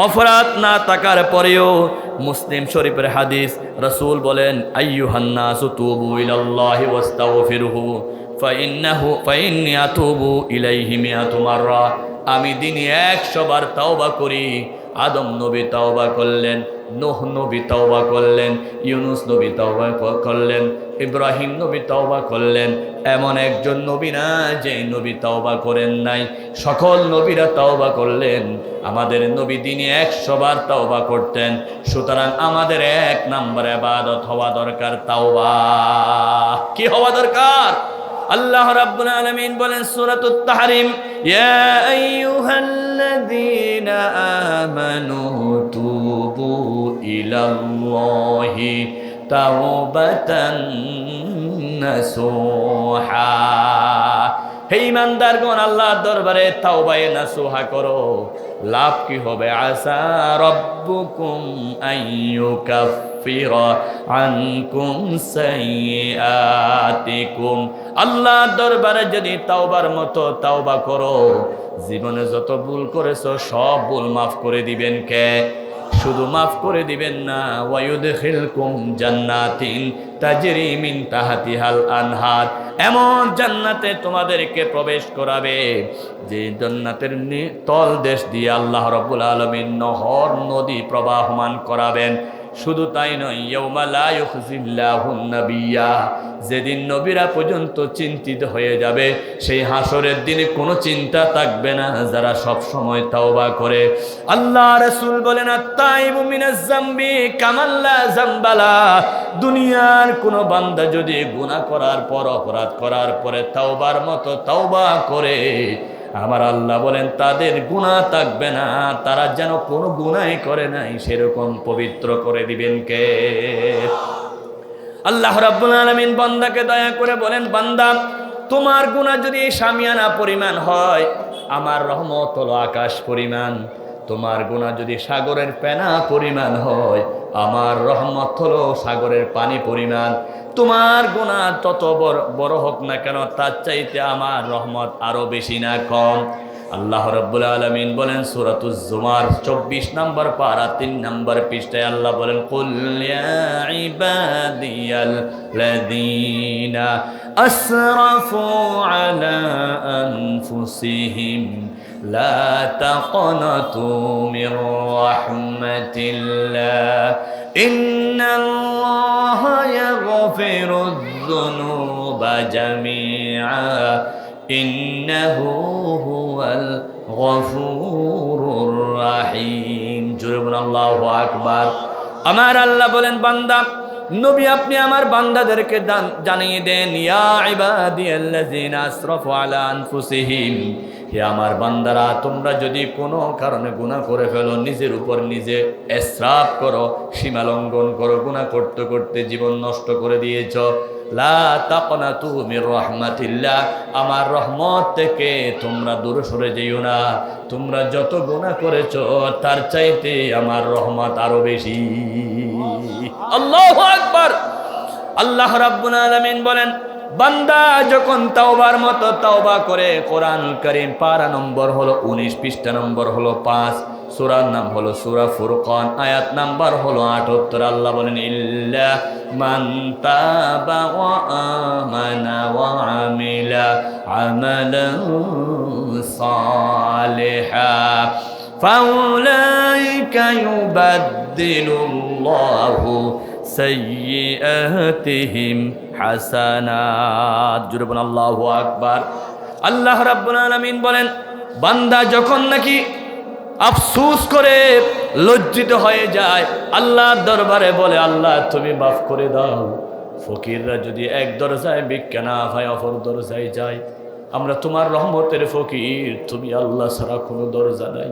অপরাধ না থাকার পরেও মুসলিম শরীফের হাদিস, রাসূল বলেন আইয়ুহান নাসু তুবু ইলাল্লাহি ওয়াস্তাগফিরহু ফাইন্নী আতুবু ইলাইহি মিআতু মাররা। আমি দিনে 100 বার তাওবা করি। আদম নবী তাওবা করলেন, নূহ নবী তাওবা করলেন, ইউনুস নবী তাওবা করলেন, ইব্রাহিম নবী তাওবা করলেন। এমন একজন নবী না যে নবী তাওবা করেন নাই, সকল নবীরা তাওবা করলেন। আমাদের নবী দিনে 100 বার তাওবা করতেন। সুতরাং আমাদের 1 নম্বর ইবাদত হওয়া দরকার তাওবা। কি হওয়া দরকার? আল্লাহ রাব্বুল আলামিন বলেন সূরাতুত তাহরিম, ইয়া আইয়ুহাল্লাযীনা আমানু তুবু ইলাল্লাহি তাওবাতান নাসুহা। হে ঈমানদারগণ, আল্লাহর দরবারে তাওবায়ে নাসুহা করো। লাভ কি হবে? আসা রাব্বুকুম আইয়ুকাফিরা আনকুম সাইয়্যাতিকুম। আল্লাহর দরবারে যদি তাওবার মতো তাওবা করো, জীবনে যত ভুল করেছো সব ভুল মাফ করে দিবেন কে? শুধু মাফ করে দিবেন না, ওয়ায়ুদখিলকুম জান্নাতিন তাজরি মিন তাহতিহাল আনহার। এমন জান্নাতে তোমাদেরকে প্রবেশ করাবে যে জান্নাতের তল দেশ দিয়ে আল্লাহ রাব্বুল আলামিন নহর নদী প্রবাহমান করাবেন। শুধু তাই নয়, ইয়াউমা লা ইউখজিল্লাহুন নাবিয়্যা, যেদিন নবীরা পর্যন্ত চিন্তিত হয়ে যাবে, সেই হাসরের দিনে কোনো চিন্তা থাকবে না যারা সব সময় তাওবা করে। আল্লাহ রাসূল বলেন আত-তাইবু মিনাজ যামবি কামান লা যামবালা। দুনিয়ার কোনো বান্দা যদি গুনাহ করার পর, অপরাধ করার পরে তাওবার মতো তাওবা করে, আমার আল্লাহ বলেন তাদের গুনাহ থাকবে না, তারা যেন কোনো গুনাহই করে নাই সেরকম পবিত্র করে দিবেন কে? আল্লাহ রাব্বুল আলামিন বান্দাকে দয়া করে বলেন, বান্দা তোমার গুনাহ যদি শামিয়ানা পরিমাণ হয়, আমার রহমত হলো আকাশ পরিমাণ। তোমার গুনাহ যদি সাগরের ফেনা পরিমাণ হয়, আমার রহমত হলো সাগরের পানি পরিমাণ। তোমার গুনাহ তত বড় হোক না কেন, তার চাইতে আমার রহমত আরো বেশি না কম। আল্লাহ রাব্বুল আলামিন বলেন সূরাতুজ জুমার 24 নম্বর পারা 3 নম্বর পৃষ্ঠায় আল্লাহ বলেন, কুল ইয়া ইবাদিয়াল্লাযীনা আসরাফু আলা আনফুসিহিম লা তাকনাতু মির রাহমাতিল্লাহ ইন্নাল্লাহা ইয়াগফিরুয যুনুবা জামিআ ইন্নাহু হুয়াল গফুরুর রাহিম। জোরে বলুন আল্লাহু আকবার। আমার আল্লাহ বলেন, বান্দা নবী আপনি আমার বান্দাদেরকে জানিয়ে দেন, ইয়া ইবাদিয়াল্লাযীনা আসরাফু আলা আনফুসিহিম, হে আমার বান্দারা, তোমরা যদি কোনো কারণে গুনাহ করে ফেলো, নিজের উপর নিজে ইসরাফ করো, সীমা লঙ্ঘন করো, গুনাহ করতে করতে জীবন নষ্ট করে দিয়েছো, লা তাকনাতু মির রাহমাতিল্লাহ, আমার রহমত থেকে তোমরা দূরে সরে যেও না। তোমরা যত গুনাহ করেছো তার চাইতে আমার রহমত আরো বেশি। আল্লাহু আকবার। আল্লাহ রাব্বুল আলামিন বলেন, বান্দা যখন তাওবার মতো তাওবা করে, কোরআন কারীম পারা নম্বর হলো 19, পৃষ্ঠা নম্বর হলো 5, সূরার নাম হলো সূরা ফুরকান, আয়াত নাম্বার হলো 78। আল্লাহ বলেন, ইল্লা মান তাবা ওয়া আমানা ওয়া আমিলা আমালান সালিহা ফাউলাইকা ইউবাদদিলুল্লাহু সাইয়্যাতিহিম হাসানাত। জোরে বলুন আল্লাহু আকবার। আল্লাহ রাব্বুল আলামিন বলেন, বান্দা যখন নাকি আফসোস করে লজ্জিত হয়ে যায়, আল্লাহর দরবারে বলে, আল্লাহ তুমি মাফ করে দাও। ফকিররা যদি এক দরজায় ভিক্ষা না পায় অপর দরজায় যায়, আমরা তোমার রহমতের ফকির, তুমি আল্লাহ ছাড়া কোনো দরজা নাই।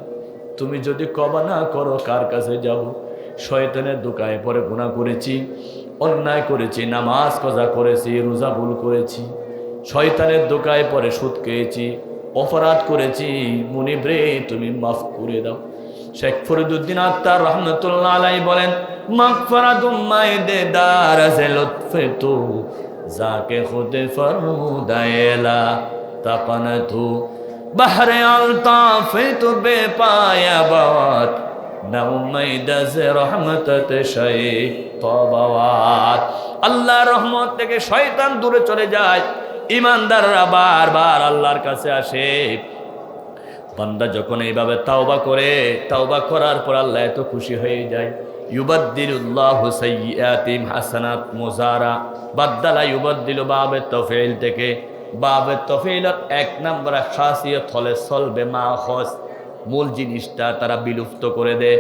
তুমি যদি কবা না করো কার কাছে যাব? শয়তানের দোকায় পরে গুনাহ করেছি, অন্যায় করেছি, নামাজ কাজা করেছি, রোজা ভুল করেছি, শয়তানের দোকায় পরে সুদ খেয়েছি, অপরাধ করেছি, মুনিব রে তুমি মাফ করে দাও। শেখ ফরিদুদ্দিন আত্তার রহমতুল্লাহ আলাইহি বলেন, মাগফিরাতুম মাইদে দারাজে লুৎফে তু যাকে খুদে ফরমুদায়েলা ইস্তাকানাতু বাহরে আলতাফিত বেপায়া বাত নাউমাইদাজ রহমতত শাইতাবাত। আল্লাহর রহমত থেকে শয়তান দূরে চলে যায়, ঈমানদাররা বারবার আল্লাহর কাছে আসে। বান্দা যখন এইভাবে তাওবা করে, তাওবা করার পর আল্লাহ এত খুশি হয়ে যায়। ইউবাদদিলুল্লাহু সাইয়্যাতিহিম হাসানাত মুজারা, বাদদালা ইউবাদদিলু বাবে তাফঈল থেকে। বাবে তাফঈলত এক নম্বর খাসিয়ত হলে সলবে মাখস, মূল জিনিসটা তারা বিলুপ্ত করে দেয়।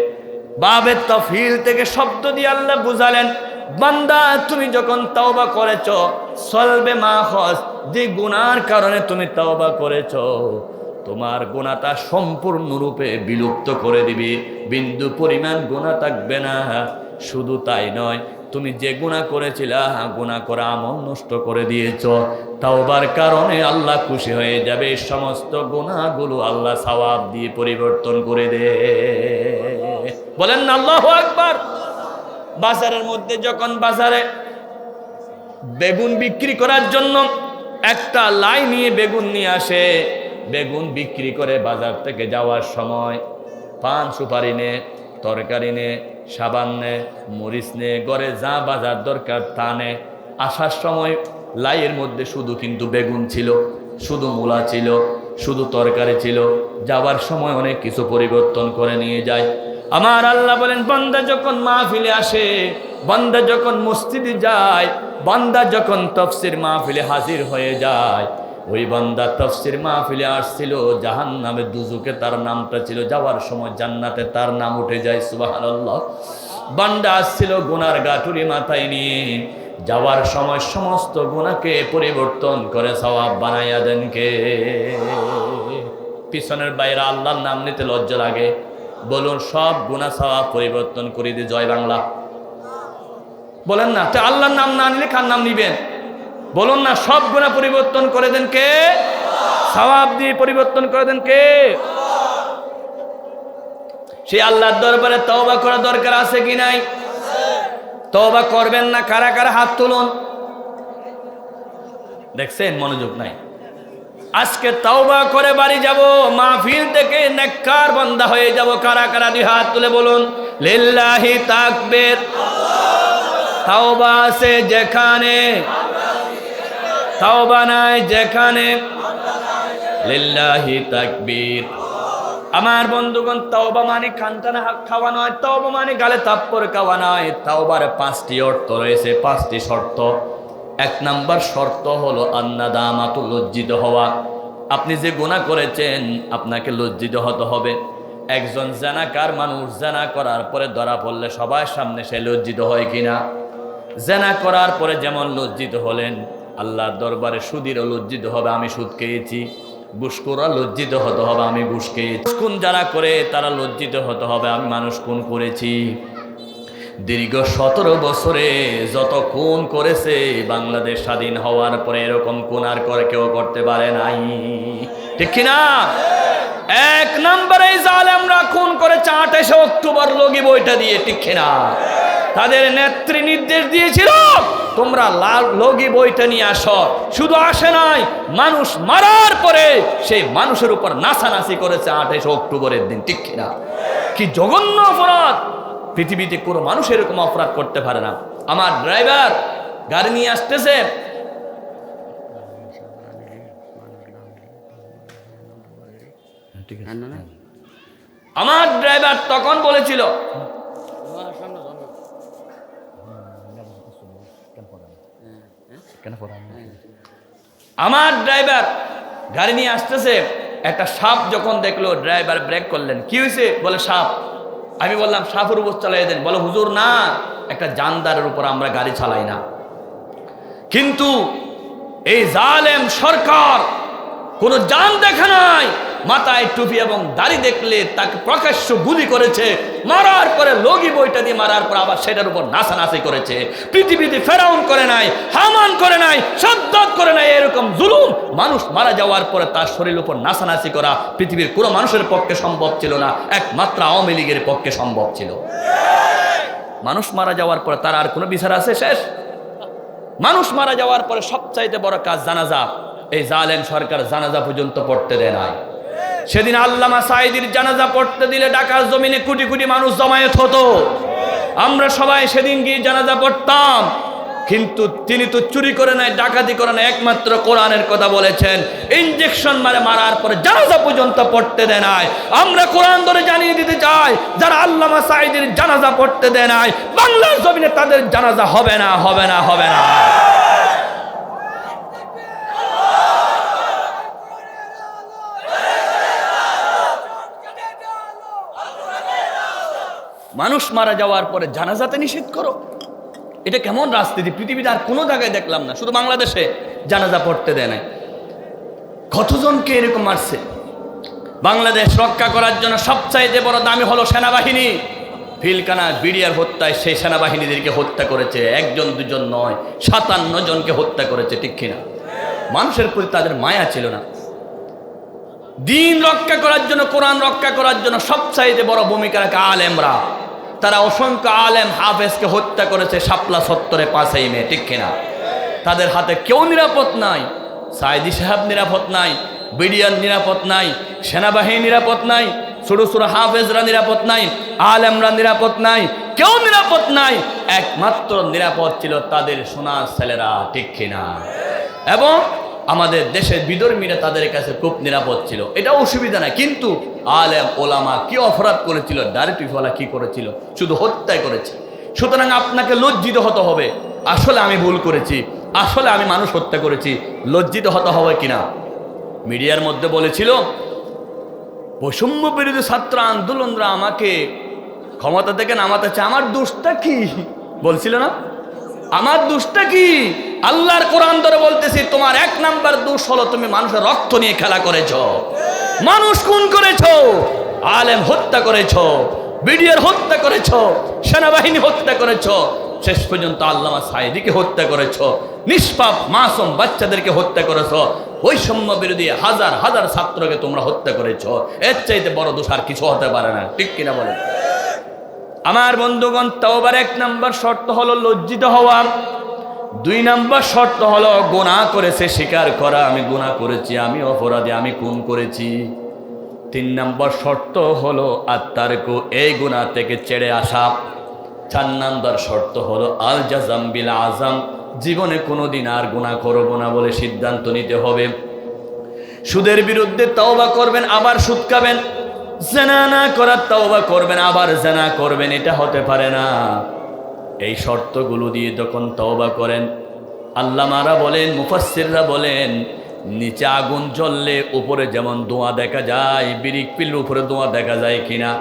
বাবে তাফঈল থেকে শব্দ দিয়ে আল্লাহ বুঝালেন, বান্দা তুমি যখন তাওবা করেছো, সলবে মাখস, যে গুনার কারণে তুমি তাওবা করেছো, তোমার গুনাহটা সম্পূর্ণরূপে বিলুপ্ত করে দিবি, বিন্দু পরিমাণ গুনাহ থাকবে না। শুধু তাই নয়, তুমি যে গুনাহ করেছিলা, গুনাহ করা আমল নষ্ট করে দিয়েছো, তাওবার কারণে আল্লাহ খুশি হয়ে যাবে। সমস্ত গুনাহগুলো আল্লাহ সওয়াব দিয়ে পরিবর্তন করে দে। বলেন না আল্লাহু আকবার। বাজারের মধ্যে যখন বাজারে বেগুন বিক্রি করার জন্য একটা লাই নিয়ে বেগুন নিয়ে আসে, বেগুন বিক্রি করে বাজার থেকে যাওয়ার সময় পান সুপারি নে, তরকারি নে, সাবান নে, মরিচ নে, ঘরে যা বাজার দরকার তা নে। আসার সময় লাইয়ের মধ্যে শুধু কিন্তু বেগুন ছিল, শুধু মূলা ছিল, শুধু তরকারি ছিল। যাওয়ার সময় অনেক কিছু পরিবর্তন করে নিয়ে যায়। আমার আল্লাহ বলেন, বান্দা যখন মাহফিলে আসে, বান্দা যখন মসজিদে যায়, বান্দা যখন তাফসীর মাহফিলে হাজির হয়ে যায়, ওই বান্দা তাফসীর মাহফিলে আসছিল, জাহান্নামে দুজুকে তার নামটা ছিল, যাওয়ার সময় জান্নাতে তার নাম উঠে যায়। সুবহানাল্লাহ। বান্দা আসছিল গুনার গাঁটুরি মাথায় নিয়ে, যাওয়ার সময় সমস্ত গুনাহকে পরিবর্তন করে সওয়াব বানাইয়া দেন কে? পিছনের বাইরে আল্লাহর নাম নিতে লজ্জা লাগে। বলুন, সব গুনাহ সওয়াব পরিবর্তন করে দিয়ে জয় বাংলা। বলেন না, তো আল্লাহর নাম না নিলে কার নাম নিবেন? বলুন না, সব গুনাহ পরিবর্তন করে দেন কে? সওয়াব দিয়ে পরিবর্তন করে দেন কে? সেই আল্লাহর দরবারে তওবা করা দরকার আছে কি নাই? তওবা করবেন না কারা কারা হাত তুলুন। দেখছেন, মনোযোগ নাই। আজকে তওবা করে বাড়ি যাব, মাহফিল থেকে নেককার বান্দা হয়ে যাব। কারা কারা দুই হাত তুলে বলুন, লিল্লাহি তাকবীর। তওবা আছে যেখানে, তওবা নাই যেখানে, লিল্লাহি তাকবীর। আমার বন্ধুগণ, তওবা মানে খানটানা খাওয়া নয়, তওবা মানে গালে থাপ্পড় খাওয়া নয়। তওবার 5টি অর্থ রয়েছে, 5টি শর্ত। এক নাম্বার শর্ত হলো আন্নাদামাতু, লজ্জিত হওয়া। আপনি যে গুনাহ করেছেন, আপনাকে লজ্জিত হতে হবে। একজন জানাকার মানুষ জানা করার পরে ধরা পড়লে সবার সামনে সে লজ্জিত হয় কিনা? জানা করার পরে যেমন লজ্জিত হলেন, আল্লাহর দরবারে সুদীরও লজ্জিত হবে, আমি সুদ খেয়েছি। ঘুষখোররা লজ্জিত হতে হবে, আমি ঘুষ খেয়েছি। খুন যারা করে তারা লজ্জিত হতে হবে, আমি মানুষ খুন করেছি। দীর্ঘ 17 বছরে যত খুন করেছে, বাংলাদেশ স্বাধীন হওয়ার পরে এরকম খুন আর করে কেউ করতে পারে নাই, ঠিক কিনা? এক নম্বরে জালেমরা খুন করেছে 28 অক্টোবর লগি বইটা দিয়ে, ঠিক কিনা? তাদের নেত্রী নির্দেশ দিয়েছিল, তোমরা লগি বইটা নিয়ে আসো। শুধু আসে নাই, মানুষ মারার পরে সেই মানুষের উপর নাচানাচি করেছে 28 অক্টোবরের দিন, ঠিক কিনা? কি জঘন্য অপরাধ! পৃথিবীতে কোনো মানুষ এরকম অপরাধ করতে পারে না। আমার ড্রাইভার গাড়ি নিয়ে আসতেছে, আমার ড্রাইভার তখন বলেছিল, আমার ড্রাইভার গাড়ি নিয়ে আসতেছে, একটা সাপ যখন দেখলো ড্রাইভার ব্রেক করলেন। কি হয়েছে? বলে সাপ। আমি বললাম সাপের উপর চালাই দেন। বলে হুজুর না, একটা জানদারের উপর আমরা গাড়ি চালাই না। কিন্তু এই জালেম সরকার কোন জান দেখে নাই, মাথায় টুপি এবং দাড়ি দেখলে তাকে প্রকাশ্য গুলি করেছে, মারার পরে লগি বইটা দিয়ে মারার পর আবার সেটার উপর নাচানাচি করেছে। পৃথিবীতে ফেরাউন করে নাই, হামান করে নাই, সাদ্দাত করে নাই এরকম জুলুম। মানুষ মারা যাওয়ার পরে তার শরীরের উপর নাচানাচি করা পৃথিবীর কোনো মানুষের পক্ষে সম্ভব ছিল না, একমাত্র আওয়ামী লীগের পক্ষে সম্ভব ছিল। মানুষ মারা যাওয়ার পরে তার আর কোনো বিচার আছে? শেষ। মানুষ মারা যাওয়ার পরে সবচাইতে বড় কাজ জানাজা। এই জালেম সরকার জানাজা পর্যন্ত পড়তে দেয় নাই। সেদিন আল্লামা সাঈদীর জানাজা পড়তে দিলে ঢাকার জমিনে কোটি কোটি মানুষ জমায়েত হতো। আমরা সবাই সেদিন গিয়ে জানাজা পড়তাম, কিন্তু তিনি তো চুরি করে নাই, ডাকাতি করে নাই, একমাত্র কোরআনের কথা বলেছেন। ইনজেকশন মারার পরে জানাজা পর্যন্ত পড়তে দেয় নাই। আমরা কোরআন ধরে জানিয়ে দিতে চাই, যারা আল্লামা সাঈদীর জানাজা পড়তে দেয় নাই, বাংলার জমিনে তাদের জানাজা হবে না, হবে না, হবে না। মানুষ মারা যাওয়ার পরে জানাজাতে নিষেধ করো, এটা কেমন রাজনীতি? পৃথিবীতে আর কোনো জায়গায় দেখলাম না, শুধু বাংলাদেশে জানাজা পড়তে দেয় না। কতজনকে এরকম মারছে? বাংলাদেশ রক্ষা করার জন্য সবচাইতে বড় দামি হলো সেনাবাহিনী। পিলখানা বিডিআর হত্যায় সেই সেনাবাহিনীদেরকে হত্যা করেছে, একজন দুজন নয়, 57 জনকে হত্যা করেছে, ঠিক কিনা? মানুষের প্রতি তাদের মায়া ছিল না। দিন রক্ষা করার জন্য, কোরআন রক্ষা করার জন্য সবচাইতে বড় ভূমিকা রাখে আলেমরা। তারা অসংখ্য আলেম হাফেজকে হত্যা করেছে শাপলা চত্বরে 5ই মে, ঠিক কিনা? তাদের হাতে কেউ নিরাপদ নাই। সাঈদী সাহেব নিরাপদ নাই, বিডিআর নিরাপদ নাই, সেনাবাহিনী নিরাপদ নাই, ছোট ছোট হাফেজরা নিরাপদ নাই, আলেমরা নিরাপদ নাই, কেউ নিরাপদ নাই। একমাত্র নিরাপদ ছিল তাদের সোনার ছেলেরা, ঠিক কিনা? এবং আমাদের দেশের বিধর্মীরা তাদের কাছে খুব নিরাপদ ছিল, এটা অসুবিধা নাই। কিন্তু আলেম ওলামা কি অপরাধ করেছিল? দাড়িটুপিওয়ালা কি করেছিল? শুধু হত্যাই করেছে। সুতরাং আপনাকে লজ্জিত হতে হবে, আসলে আমি ভুল করেছি, আসলে আমি মানুষ হত্যা করেছি, লজ্জিত হতে হবে কিনা? মিডিয়ার মধ্যে বলেছিল বৈষম্য বিরোধী ছাত্র আন্দোলনরা আমাকে ক্ষমতা থেকে নামাতে চায়, আমার দোষটা কি? বলছিল না, আমার দোষটা কি? আল্লাহর কোরআন ধরে বলতেছি, তোমার 1 নাম্বার দোষ হলো তুমি মানুষের রক্ত নিয়ে খেলা করেছ, মানুষ খুন করেছ, আলেম হত্যা করেছ, বিডিআর হত্যা করেছ, সেনাবাহিনী হত্যা করেছ, শেষ পর্যন্ত আল্লামা সাঈদীকে হত্যা করেছ, নিষ্পাপ মাসুম বাচ্চাদেরকে হত্যা করেছ, বৈষম্য বিরোধী হাজার হাজার ছাত্রকে তোমরা হত্যা করেছ। এর চাইতে বড় দোষ আর কিছু হতে পারে না, ঠিক কিনা বলেন? আমার বন্ধুগণ, তাওবার 1 নাম্বার শর্ত হলো লজ্জিত হওয়া। 2 নাম্বার শর্ত হলো গুনাহ করেছে স্বীকার করা, আমি গুনাহ করেছি, আমি অপরাধী, আমি খুন করেছি। 3 নাম্বার শর্ত হলো আত্মারকু, এই গুনাহ থেকে ছেড়ে আসা। 4 নাম্বার শর্ত হলো আল জাযাম বিল আযাম, জীবনে কোনোদিন আর গুনাহ করব না বলে সিদ্ধান্ত নিতে হবে। সুদের বিরুদ্ধে তওবা করবেন, আবার সুদ খাবেন। জেনা না করার তওবা করবেন, আবার জেনা করবেন, এটা হতে পারে না। এই শর্তগুলো দিয়ে যখন তওবা করেন, আল্লামারা বলেন, মুফাসসিররা বলেন, নিচে আগুন জ্বললে উপরে যেমন ধোঁয়া দেখা যায়, বিরিক পিল্লুর উপরে ধোঁয়া দেখা যায় কিনা?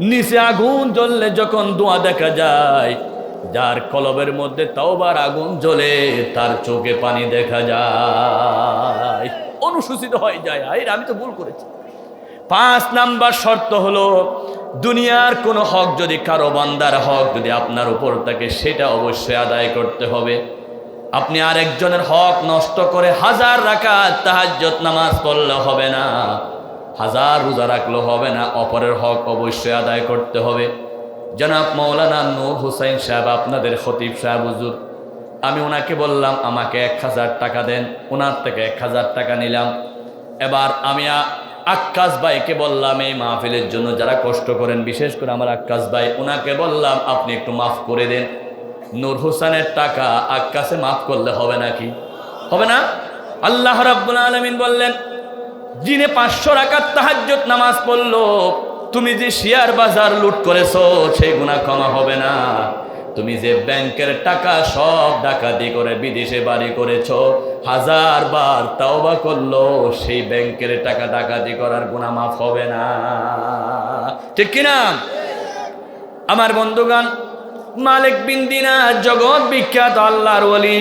নিচে আগুন জ্বললে যখন ধোঁয়া দেখা যায়, যার কলবের মধ্যে তওবার আগুন জ্বলে তার চোখে পানি দেখা যায়, অনুসূচিত হয়ে যায়, আমি তো ভুল করেছি। 5 নাম্বার শর্ত হলো দুনিয়ার কোনো হক যদি কারো বান্দার হক যদি আপনার উপর থাকে, সেটা অবশ্যই আদায় করতে হবে। আপনি আরেকজনের হক নষ্ট করে 1000 রাকাত তাহাজ্জুদ নামাজ পড়লে হবে না, 1000 রোজা রাখলে হবে না, অপরের হক অবশ্যই আদায় করতে হবে। জনাব মাওলানা নূর হোসেন সাহেব, আপনাদের খতিব সাহেব হুজুর, আমি ওনাকে বললাম আমাকে 1000 টাকা দেন, ওনার থেকে 1000 টাকা নিলাম। এবার আমি আক্কাস ভাইকে বললাম, এই মাহফিলের জন্য যারা কষ্ট করেন, বিশেষ করে আমার আক্কাস ভাই, ওনাকে বললাম আপনি একটু মাফ করে দেন। নূর হোসেনের টাকা আক্কাসে মাফ করলে হবে নাকি? হবে না? আল্লাহ রাব্বুল আলামিন বললেন, দিনে 500 রাকাত তাহাজ্জুদ নামাজ পড়লো, তুমি যে শেয়ার বাজার লুট করেছো সেই গুনাহ ক্ষমা হবে না। তুমি যে ব্যাংকের টাকা সব ডাকাতি করে বিদেশে বাড়ি করেছো, 1000 বার তাওবা করলো, সেই ব্যাংকের টাকা ডাকাতি করার গুনাহ মাফ হবে না, ঠিক কিনা? আমার বন্ধুগণ, মালিক বিন দিনার জগৎ বিখ্যাত আল্লাহর ওলি,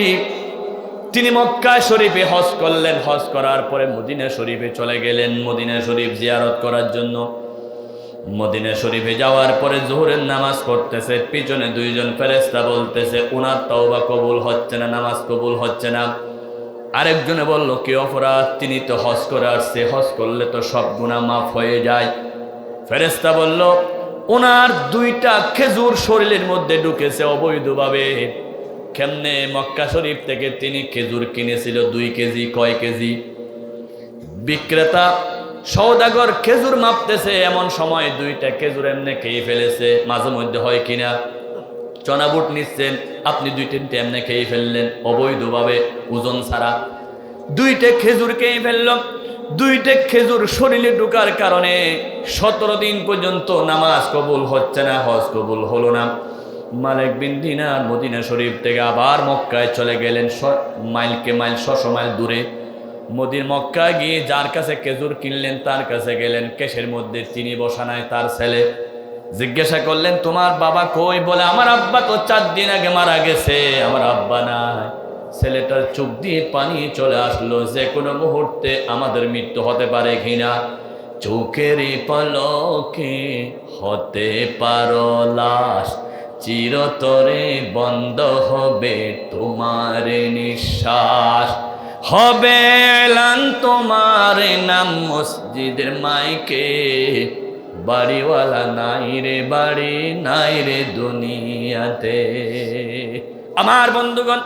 তিনি মক্কা শরীফে হজ করলেন। হজ করার পরে মদিনা শরীফে চলে গেলেন মদিনা শরীফ জিয়ারত করার জন্য। মদিনা শরীফে যাওয়ার পরে জোহরের নামাজ পড়তেছে, পিছনে 2 জন ফেরেশতা বলতেছে উনার তওবা কবুল হচ্ছে না, নামাজ কবুল হচ্ছে না। আরেকজনে বলল, কি অপরাধ? তিনি তো হজ করে আসছে, হজ করলে তো সব গুনাহ মাফ হয়ে যায়। ফেরেশতা বলল, ওনার 2টা খেজুর শরীরের মধ্যে ঢুকেছে অবৈধভাবে। কেমনে মক্কা শরীফ থেকে তিনি খেজুর কিনেছিল 2 কেজি। কয় কেজি? বিক্রেতা সওদাগর খেজুর মাপতেছে, এমন সময় 2টা খেজুর এমনি খেয়ে ফেলেছে। মাঝে মধ্যে হয় কিনা, চনাবুট নিচ্ছেন আপনি 2-3টে এমনি খেয়ে ফেললেন অবৈধভাবে, ওজন ছাড়া। 2টে খেজুর খেয়ে ফেলল। 2টে খেজুর শরীরে ঢোকার কারণে 17 দিন পর্যন্ত নামাজ কবুল হচ্ছে না, হজ কবুল হলো না। মালিক বিন দিনার মদিনা শরীফ থেকে আবার মক্কায় চলে গেলেন, মাইলকে মাইল 600 মাইল দূরে। মক্কায় গিয়ে যার কাছে খেজুর কিনলেন তার কাছে গেলেন, কেশের মধ্যে চিনি বসা নাই। তার ছেলে জিজ্ঞাসা করলেন, তোমার বাবা কই? বলে, আমার আব্বা তো 4 দিন আগে মারা গেছে, আমার আব্বা নাই। ছেলেটার চোখ দিয়ে পানি চলে আসলো, যে কোনো মুহূর্তে আমাদের মৃত্যু হতে পারে কিনা। চোখের পলকে হতে পারো লাশ, চিরতরে বন্ধ হবে তোমার নিঃশ্বাস, হবে এলান তোমার নাম মসজিদের মাইকে, বাড়িওয়ালা নাই রে বাড়ি, নাই রে দুনিয়াতে। আমার বন্ধুগণ,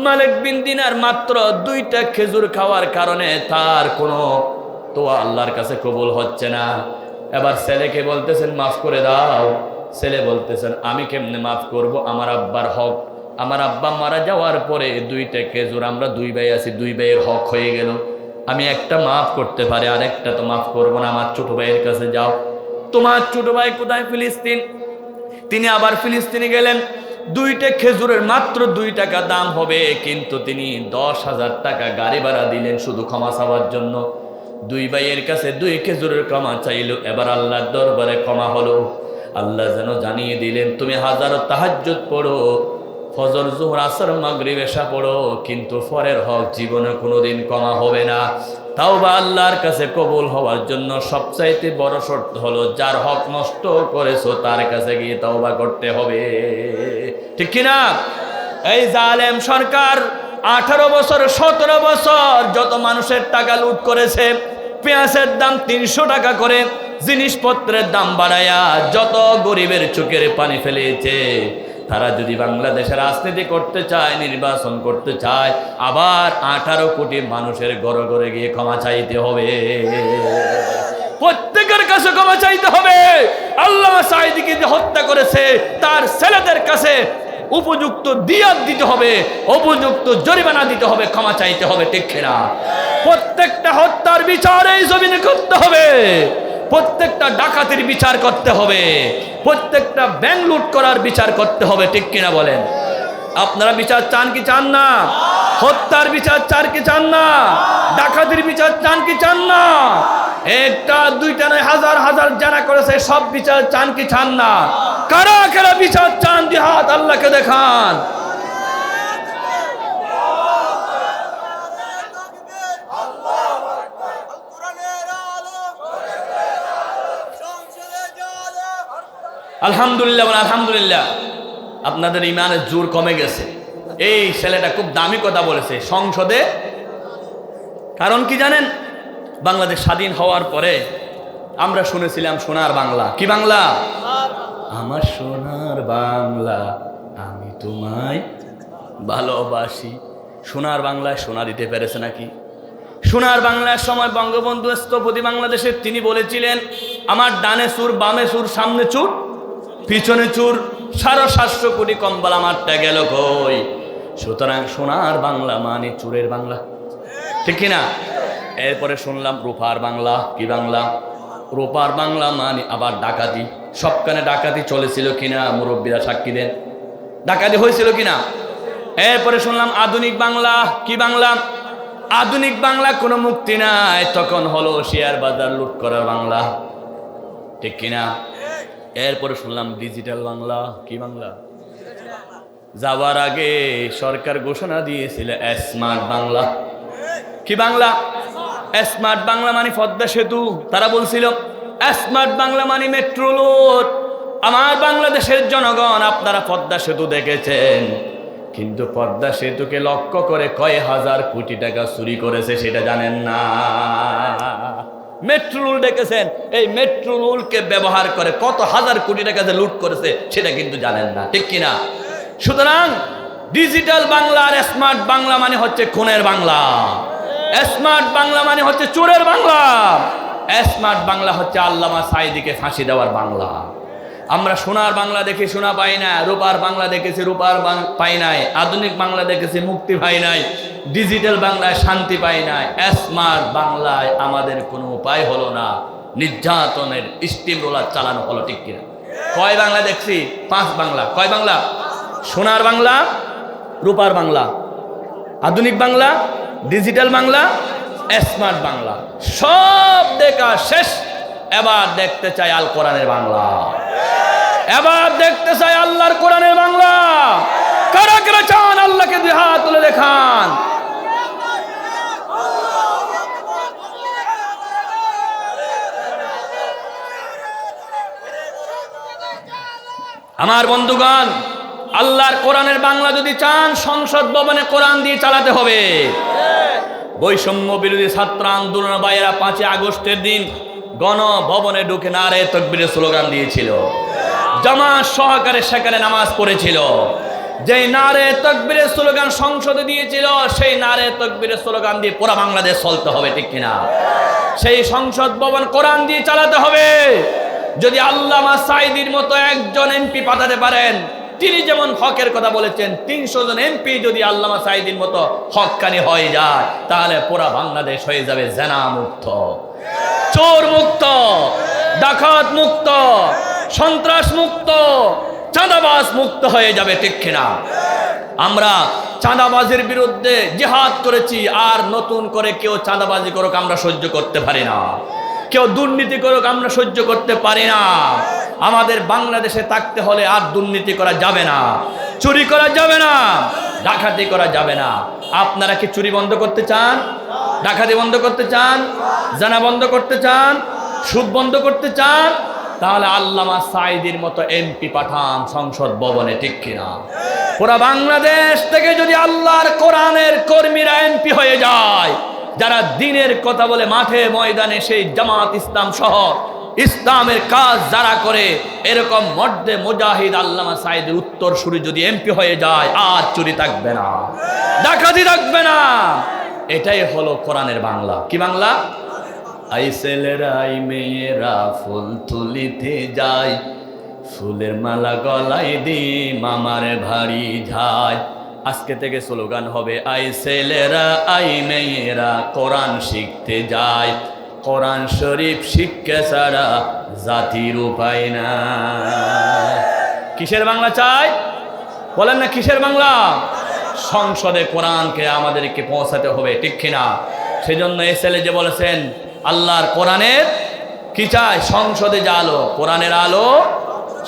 মালিক বিন দিনার মাত্র 2টা খেজুর খাওয়ার কারণে তার কোনো দোয়া আল্লাহর কাছে কবুল হচ্ছে না। এবার ছেলেকে বলতেছেন, মাফ করে দাও। ছেলে বলতেছেন, আমি কেমনে মাফ করব? আমার আব্বার হক। আমার আব্বা মারা যাওয়ার পরে 2টা খেজুর, আমরা 2 ভাই আছি, 2 ভাইয়ের হক হয়ে গেল। আমি একটা মাফ করতে পারি, আরেকটা তো মাফ করবো না। আমার ছোট ভাইয়ের কাছে যাও। তোমার ছোট ভাই কোথায়? ফিলিস্তিন। তিনি আবার ফিলিস্তিনে গেলেন। 2টা খেজুরের মাত্র 2 টাকা দাম হবে, কিন্তু তিনি 10,000 টাকা গাড়ি ভাড়া দিলেন শুধু ক্ষমা চাওয়ার জন্য। 2 ভাইয়ের কাছে 2 খেজুরের ক্ষমা চাইল। এবার আল্লাহর দরবারে ক্ষমা হলো। আল্লাহ যেন জানিয়ে দিলেন, তুমি হাজারো তাহাজ্জুদ পড়ো, ফজর, জোহর, আসর, মাগরিব, এশা পড়ো, কিন্তু পরের হক জীবনে কোনোদিন ক্ষমা হবে না। তাওবা আল্লাহর কাছে কবুল হওয়ার জন্য সবচাইতে বড় শর্ত হলো, যার হক নষ্ট করেছো তার কাছে গিয়ে তাওবা করতে হবে। ঠিক কিনা? এই জালেম সরকার 18 বছর 17 বছর যত মানুষের টাকা লুট করেছে, পেঁয়াজের দাম 300 টাকা করে, জিনিসপত্রের দাম বাড়ায়া যত গরিবের চোখের পানি ফেলেছে। তারা যদি বাংলাদেশে রাজনীতি করতে চায়, নির্বাচন করতে চায়, আবার 18 কোটি মানুষের ঘরে ঘরে গিয়ে ক্ষমা চাইতে হবে। প্রত্যেকের কাছে ক্ষমা চাইতে হবে। আল্লামা সাঈদীকে যে হত্যা করেছে তার ছেলেদের কাছে উপযুক্ত দিয়াত দিতে হবে, উপযুক্ত জরিমানা দিতে হবে, ক্ষমা চাইতে হবে। ঠিক কিনা? প্রত্যেকটা হত্যার বিচার এই জমিনে করতে হবে, প্রত্যেকটা ডাকাতির বিচার করতে হবে, প্রত্যেকটা ব্যাংক লুট করার বিচার করতে হবে। ঠিক কিনা বলেন? আপনারা বিচার চান কি চান না? হত্যার বিচার চান কি চান না? ডাকাতির বিচার চান কি চান না? একটা 2টা নয়, হাজার হাজার যারা করেছে সব বিচার চান কি চান না? কারা কারা বিচার চান? জিহাদ আল্লাহকে দেখান। আলহামদুলিল্লাহ, আলহামদুলিল্লাহ। আপনাদের ইমানের জোর কমে গেছে। এই ছেলেটা খুব দামি কথা বলেছে সংসদে। কারণ কি জানেন? বাংলাদেশ স্বাধীন হওয়ার পরে আমরা শুনেছিলাম সোনার বাংলা। কি বাংলা? আমার সোনার বাংলা, আমি তোমায় ভালোবাসি। সোনার বাংলায় সোনা দিতে পেরেছে নাকি? সোনার বাংলার সময় বঙ্গবন্ধু স্থপতি বাংলাদেশের তিনি বলেছিলেন, আমার ডানে চুর, বামে চুর, সামনে চুর, পিছনে চুর, 750 কোটি কম্বল আমারটা গেল কই। সুতরাং সোনার বাংলা মানে চুরের বাংলা। ঠিক কিনা? এরপরে শুনলাম রূপার বাংলা। কি বাংলা? রূপার বাংলা মানে আবার ডাকাতি। সবখানে ডাকাতি চলেছিল কিনা মুরব্বীরা সাক্ষী দেন। ডাকাতি হয়েছিল কিনা? এরপরে শুনলাম আধুনিক বাংলা। কি বাংলা? আধুনিক বাংলা কোনো মুক্তি নাই, তখন হলো শেয়ার বাজার লুট করার বাংলা। ঠিক কিনা? এরপরে শুনলাম ডিজিটাল বাংলা। কি বাংলা? যাওয়ার আগে সরকার ঘোষণা দিয়েছিল স্মার্ট বাংলা। কি বাংলা? স্মার্ট বাংলা মানে পদ্মা সেতু। তারা বলছিল স্মার্ট বাংলা মানে মেট্রো রোড। আমার বাংলাদেশের জনগণ, আপনারা পদ্মা সেতু দেখেছেন, কিন্তু পদ্মা সেতুকে লক্ষ্য করে কয় হাজার কোটি টাকা চুরি করেছে সেটা জানেন না। মেট্রো রুল দেখেছেন, এই মেট্রো রুলকে ব্যবহার করে কত হাজার কোটি টাকা যে লুট করেছে সেটা কিন্তু জানেন না। ঠিক কিনা? সুতরাং ডিজিটাল বাংলা আর স্মার্ট বাংলা মানে হচ্ছে খুনের বাংলা, স্মার্ট বাংলা মানে হচ্ছে চোরের বাংলা, স্মার্ট বাংলা হচ্ছে আল্লামা সাঈদীকে ফাঁসি দেওয়ার বাংলা। আমরা সোনার বাংলা দেখি সোনা পাই না, রূপার বাংলা দেখেছি রূপার পাই নাই, আধুনিক বাংলা দেখেছি মুক্তি পাই নাই, ডিজিটাল বাংলায় শান্তি পাই নাই, স্মার্ট বাংলায় আমাদের কোনো উপায় হলো না, নির্যাতনের স্টিম রোলার চালানো হলো, ঠিক কিনা? কয় বাংলা দেখছি? 5 বাংলা। কয় বাংলা? সোনার বাংলা, রূপার বাংলা, আধুনিক বাংলা, ডিজিটাল বাংলা, স্মার্ট বাংলা, সব দেখা শেষ। এবার দেখতে চাই আল কোরআনের বাংলা, এবার দেখতে চাই আল্লাহর কোরআনের বাংলা। কারা কারা চান আল্লাহকে 2 হাত তুলে দেখান। আমার বন্ধুগণ, আল্লাহর কোরআনের বাংলা যদি চান, সংসদ ভবনে কোরআন দিয়ে চালাতে হবে। বৈষম্য বিরোধী ছাত্র আন্দোলন ভাইয়েরা 5 আগস্টের দিন গণভবনে ঢুকে নারে তাকবীরের স্লোগান দিয়েছিল, জামাত সহকারে সেখানে নামাজ পড়েছিল। যেই নারে তাকবীরের স্লোগান সংসদে দিয়েছিল, সেই নারে তাকবীরের স্লোগান দিয়ে পুরো বাংলাদেশ চলতে হবে, ঠিক কিনা? সেই সংসদ ভবন কোরআন দিয়ে চালাতে হবে। যদি আল্লামা সাঈদীর মতো একজন এমপি পাঠাতে পারেন, তিনি যেমন হকের কথা বলেছেন, 300 জন এমপি যদি আল্লামা সাঈদীর মতো হক্কানি হয়ে যায়, তাহলে পুরা বাংলাদেশ হয়ে যাবে জেনা মুক্ত, চোর মুক্ত, ডাকাত মুক্ত, সন্ত্রাস মুক্ত, চাঁদাবাজ মুক্ত হয়ে যাবে, ঠিক কিনা? আমরা চাঁদাবাজের বিরুদ্ধে জিহাদ করেছি, আর নতুন করে কেউ চাঁদাবাজি করুক আমরা সহ্য করতে পারি না, কেউ দুর্নীতি করুক আমরা সহ্য করতে পারি না। আমাদের বাংলাদেশে থাকতে হলে আর দুর্নীতি করা যাবে না, চুরি করা যাবে না, ডাকাতি করা যাবে না। আপনারা কি চুরি বন্ধ করতে চান? ডাকাতি বন্ধ করতে চান? জানা বন্ধ করতে চান? সুদ বন্ধ করতে চান? তাহলে আল্লামা সাঈদীর মতো এমপি পাঠান সংসদ ভবনে, ঠিক কিনা? পুরা বাংলাদেশ থেকে যদি আল্লাহর কোরআনের কর্মীরা এমপি হয়ে যায়, যারা দিনের কথা বলে মাঠে ময়দানে সেই জামাত ইসলাম সহ ইসলামের কাজ যারা করে, এরকম মর্দে মুজাহিদ আল্লামা সাঈদীর উত্তরসূরি যদি এমপি হয়ে যায়, আর চুরি থাকবে না, ডাকাতি থাকবে না। এটাই হলো কোরআনের বাংলা। কি বাংলা? আই ছেলেরা আই মেয়েরা ফুল তুলিতে যায়, ফুলের মালা গলায় দি মামার ভারী যায়। আজকে থেকে স্লোগান হবে, আই ছেলেরা আই মেয়েরা কোরআন শিখতে যায়, কোরআন শরীফ শিক্ষা ছাড়া জাতির উপায় না। কিসের বাংলা চাই? বলেন না, কিসের বাংলা? সংসদে কোরআনকে আমাদেরকে পৌঁছাতে হবে, ঠিক কিনা? সেজন্য এই ছেলে যে বলেছেন আল্লাহর কোরআনের কি চাই? সংসদে যে আলো, কোরআনের আলো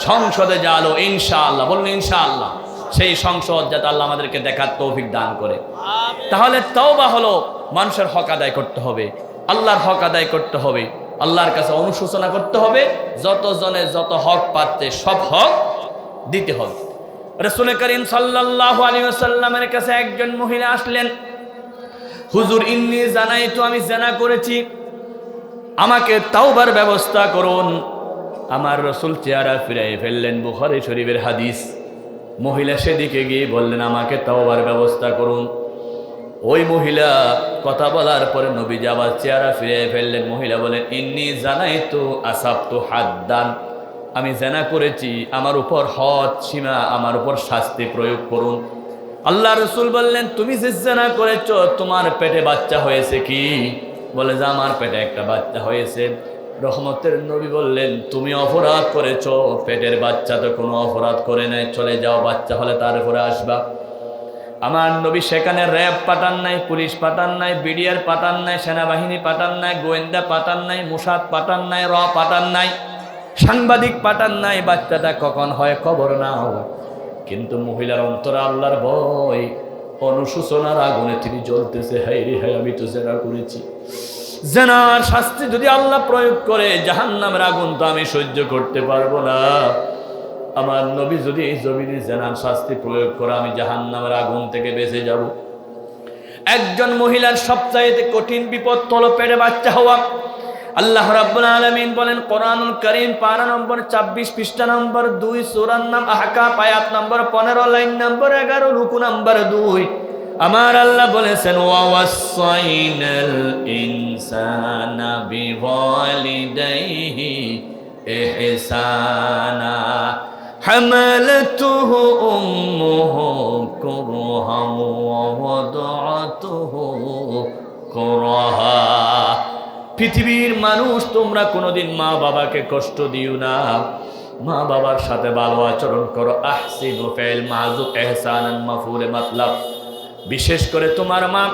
সংসদে যে আলো, ইনশাআল্লাহ বলুন ইনশাআল্লাহ, সেই সংসদ যাতে আল্লাহ আমাদেরকে দেখার তৌফিক দান করে। তাহলে তওবা হলো মানুষের হক আদায় করতে হবে, আল্লাহর হক আদায় করতে হবে, আল্লাহর কাছে অনুশোচনা করতে হবে, যতজনে যত হক পাচ্ছে সব হক দিতে হবে। রাসূল করিম সাল্লাল্লাহু আলাইহি ওয়াসাল্লামের কাছে একজন মহিলা আসলেন, হুজুর ইন্নী জানাইতু, আমি জিনা করেছি, আমাকে তাওবার ব্যবস্থা করুন। আমার রাসূল চেহারা ফিরাই ফেললেন, বুখারী শরীফের হাদিস। মহিলা সেদিকে গিয়ে বললেন, আমাকে তাওবার ব্যবস্থা করুন। ওই মহিলা কথা বলার পরে নবীজি আবার চেহারা ফিরে ফেললেন। মহিলা বলেন, ইন্নী জানাইতু আসাবতু হাদ্দান, আমি জিনা করেছি, আমার উপর হদ সীমা, আমার উপর শাস্তি প্রয়োগ করুন। আল্লাহ রাসূল বললেন, তুমি যে জিনা করেছো তোমার পেটে বাচ্চা হয়েছে কি? বলে যে আমার পেটে একটা বাচ্চা হয়েছে। রহমতের নবী বললেন, তুমি অপরাধ করেছো, পেটের বাচ্চা তো কোনো অপরাধ করে নাই, চলে যাও, বাচ্চা হলে তার উপরে আসবা। আমার নবী সেখানে র্যাব পাঠান নাই, পুলিশ পাঠান নাই, বিডিআর পাঠান নাই, সেনাবাহিনী পাঠান নাই, গোয়েন্দা পাঠান নাই, মোসাদ পাঠান নাই, র পাঠান নাই, সাংবাদিক পাঠান নাই, বাচ্চাটা কখন হয় খবর নাও। কিন্তু মহিলার অন্তরে আল্লাহর ভয়, অনুশোচনার আগুনে তিনি জ্বলতেছে, হায় রে হায়, আমি তো জিনা করেছি, জিনার শাস্তি যদি আল্লাহ প্রয়োগ করে জাহান্নামের আগুন তো আমি সহ্য করতে পারবো না। আমার নবী যদি এই জমিনে জিনার শাস্তি প্রয়োগ করে আমি জাহান্নামের আগুন থেকে বেঁচে যাব। একজন মহিলার সবচাইতে কঠিন বিপদ হলো পেটে বাচ্চা হওয়া। আল্লাহ রাব্বুল আলামিন বলেন কোরআনুল কারীম পারা নম্বর 26 পৃষ্ঠা নম্বর 2 সূরা নাম আহকাফ আয়াত নম্বর 15 লাইন নম্বর 11 রুকু নম্বর 2 আমার আল্লাহ বলেছেন ওয়া ওয়াসাইনাল ইনসানা বিওয়ালিদাইহি ইহসানা হামালাতুহু উম্মুহু কুরহান ওয়া ওয়াদাআতুহু কুরহা। পৃথিবীর মানুষ তোমরা কোনোদিন মা বাবাকে কষ্ট দিও না, মা বাবার সাথে ভালো আচরণ করো। আহসিনু ফিল মাযুফ ইহসানান মাফউল মাতলাব। বিশেষ করে তোমার মা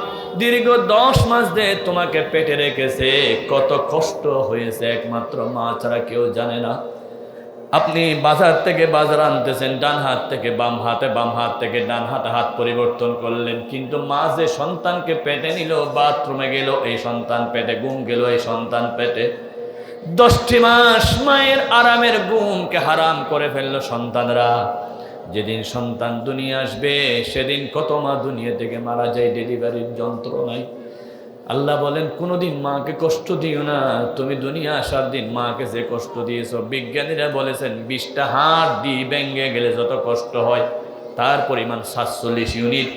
দীর্ঘ 10 মাস ধরে তোমাকে পেটে রেখেছে, কত কষ্ট হয়েছে একমাত্র মা ছাড়া কেউ জানে না। আপনি বাজার থেকে বাজার আনতেছেন, ডান হাত থেকে বাম হাতে, বাম হাত থেকে ডান হাতে হাত পরিবর্তন করলেন, কিন্তু মা যে সন্তানকে পেটে নিল, বাথরুমে গেল এই সন্তান পেটে, ঘুম গেল এই সন্তান পেটে। 10টি মাস মায়ের আরামের ঘুমকে হারাম করে ফেললো সন্তানরা। যেদিন সন্তান দুনিয়া আসবে সেদিন কত মা দুনিয়া থেকে মারা যায় ডেলিভারির যন্ত্রণায়। আল্লাহ বলেন কোনোদিন মাকে কষ্ট দিও না। তুমি দুনিয়া আসার দিন মাকে যে কষ্ট দিয়েছো, বিজ্ঞানীরা বলেছেন 20টা হাড় ভেঙে গেলে যত কষ্ট হয় তার পরিমাণ 47 ইউনিট,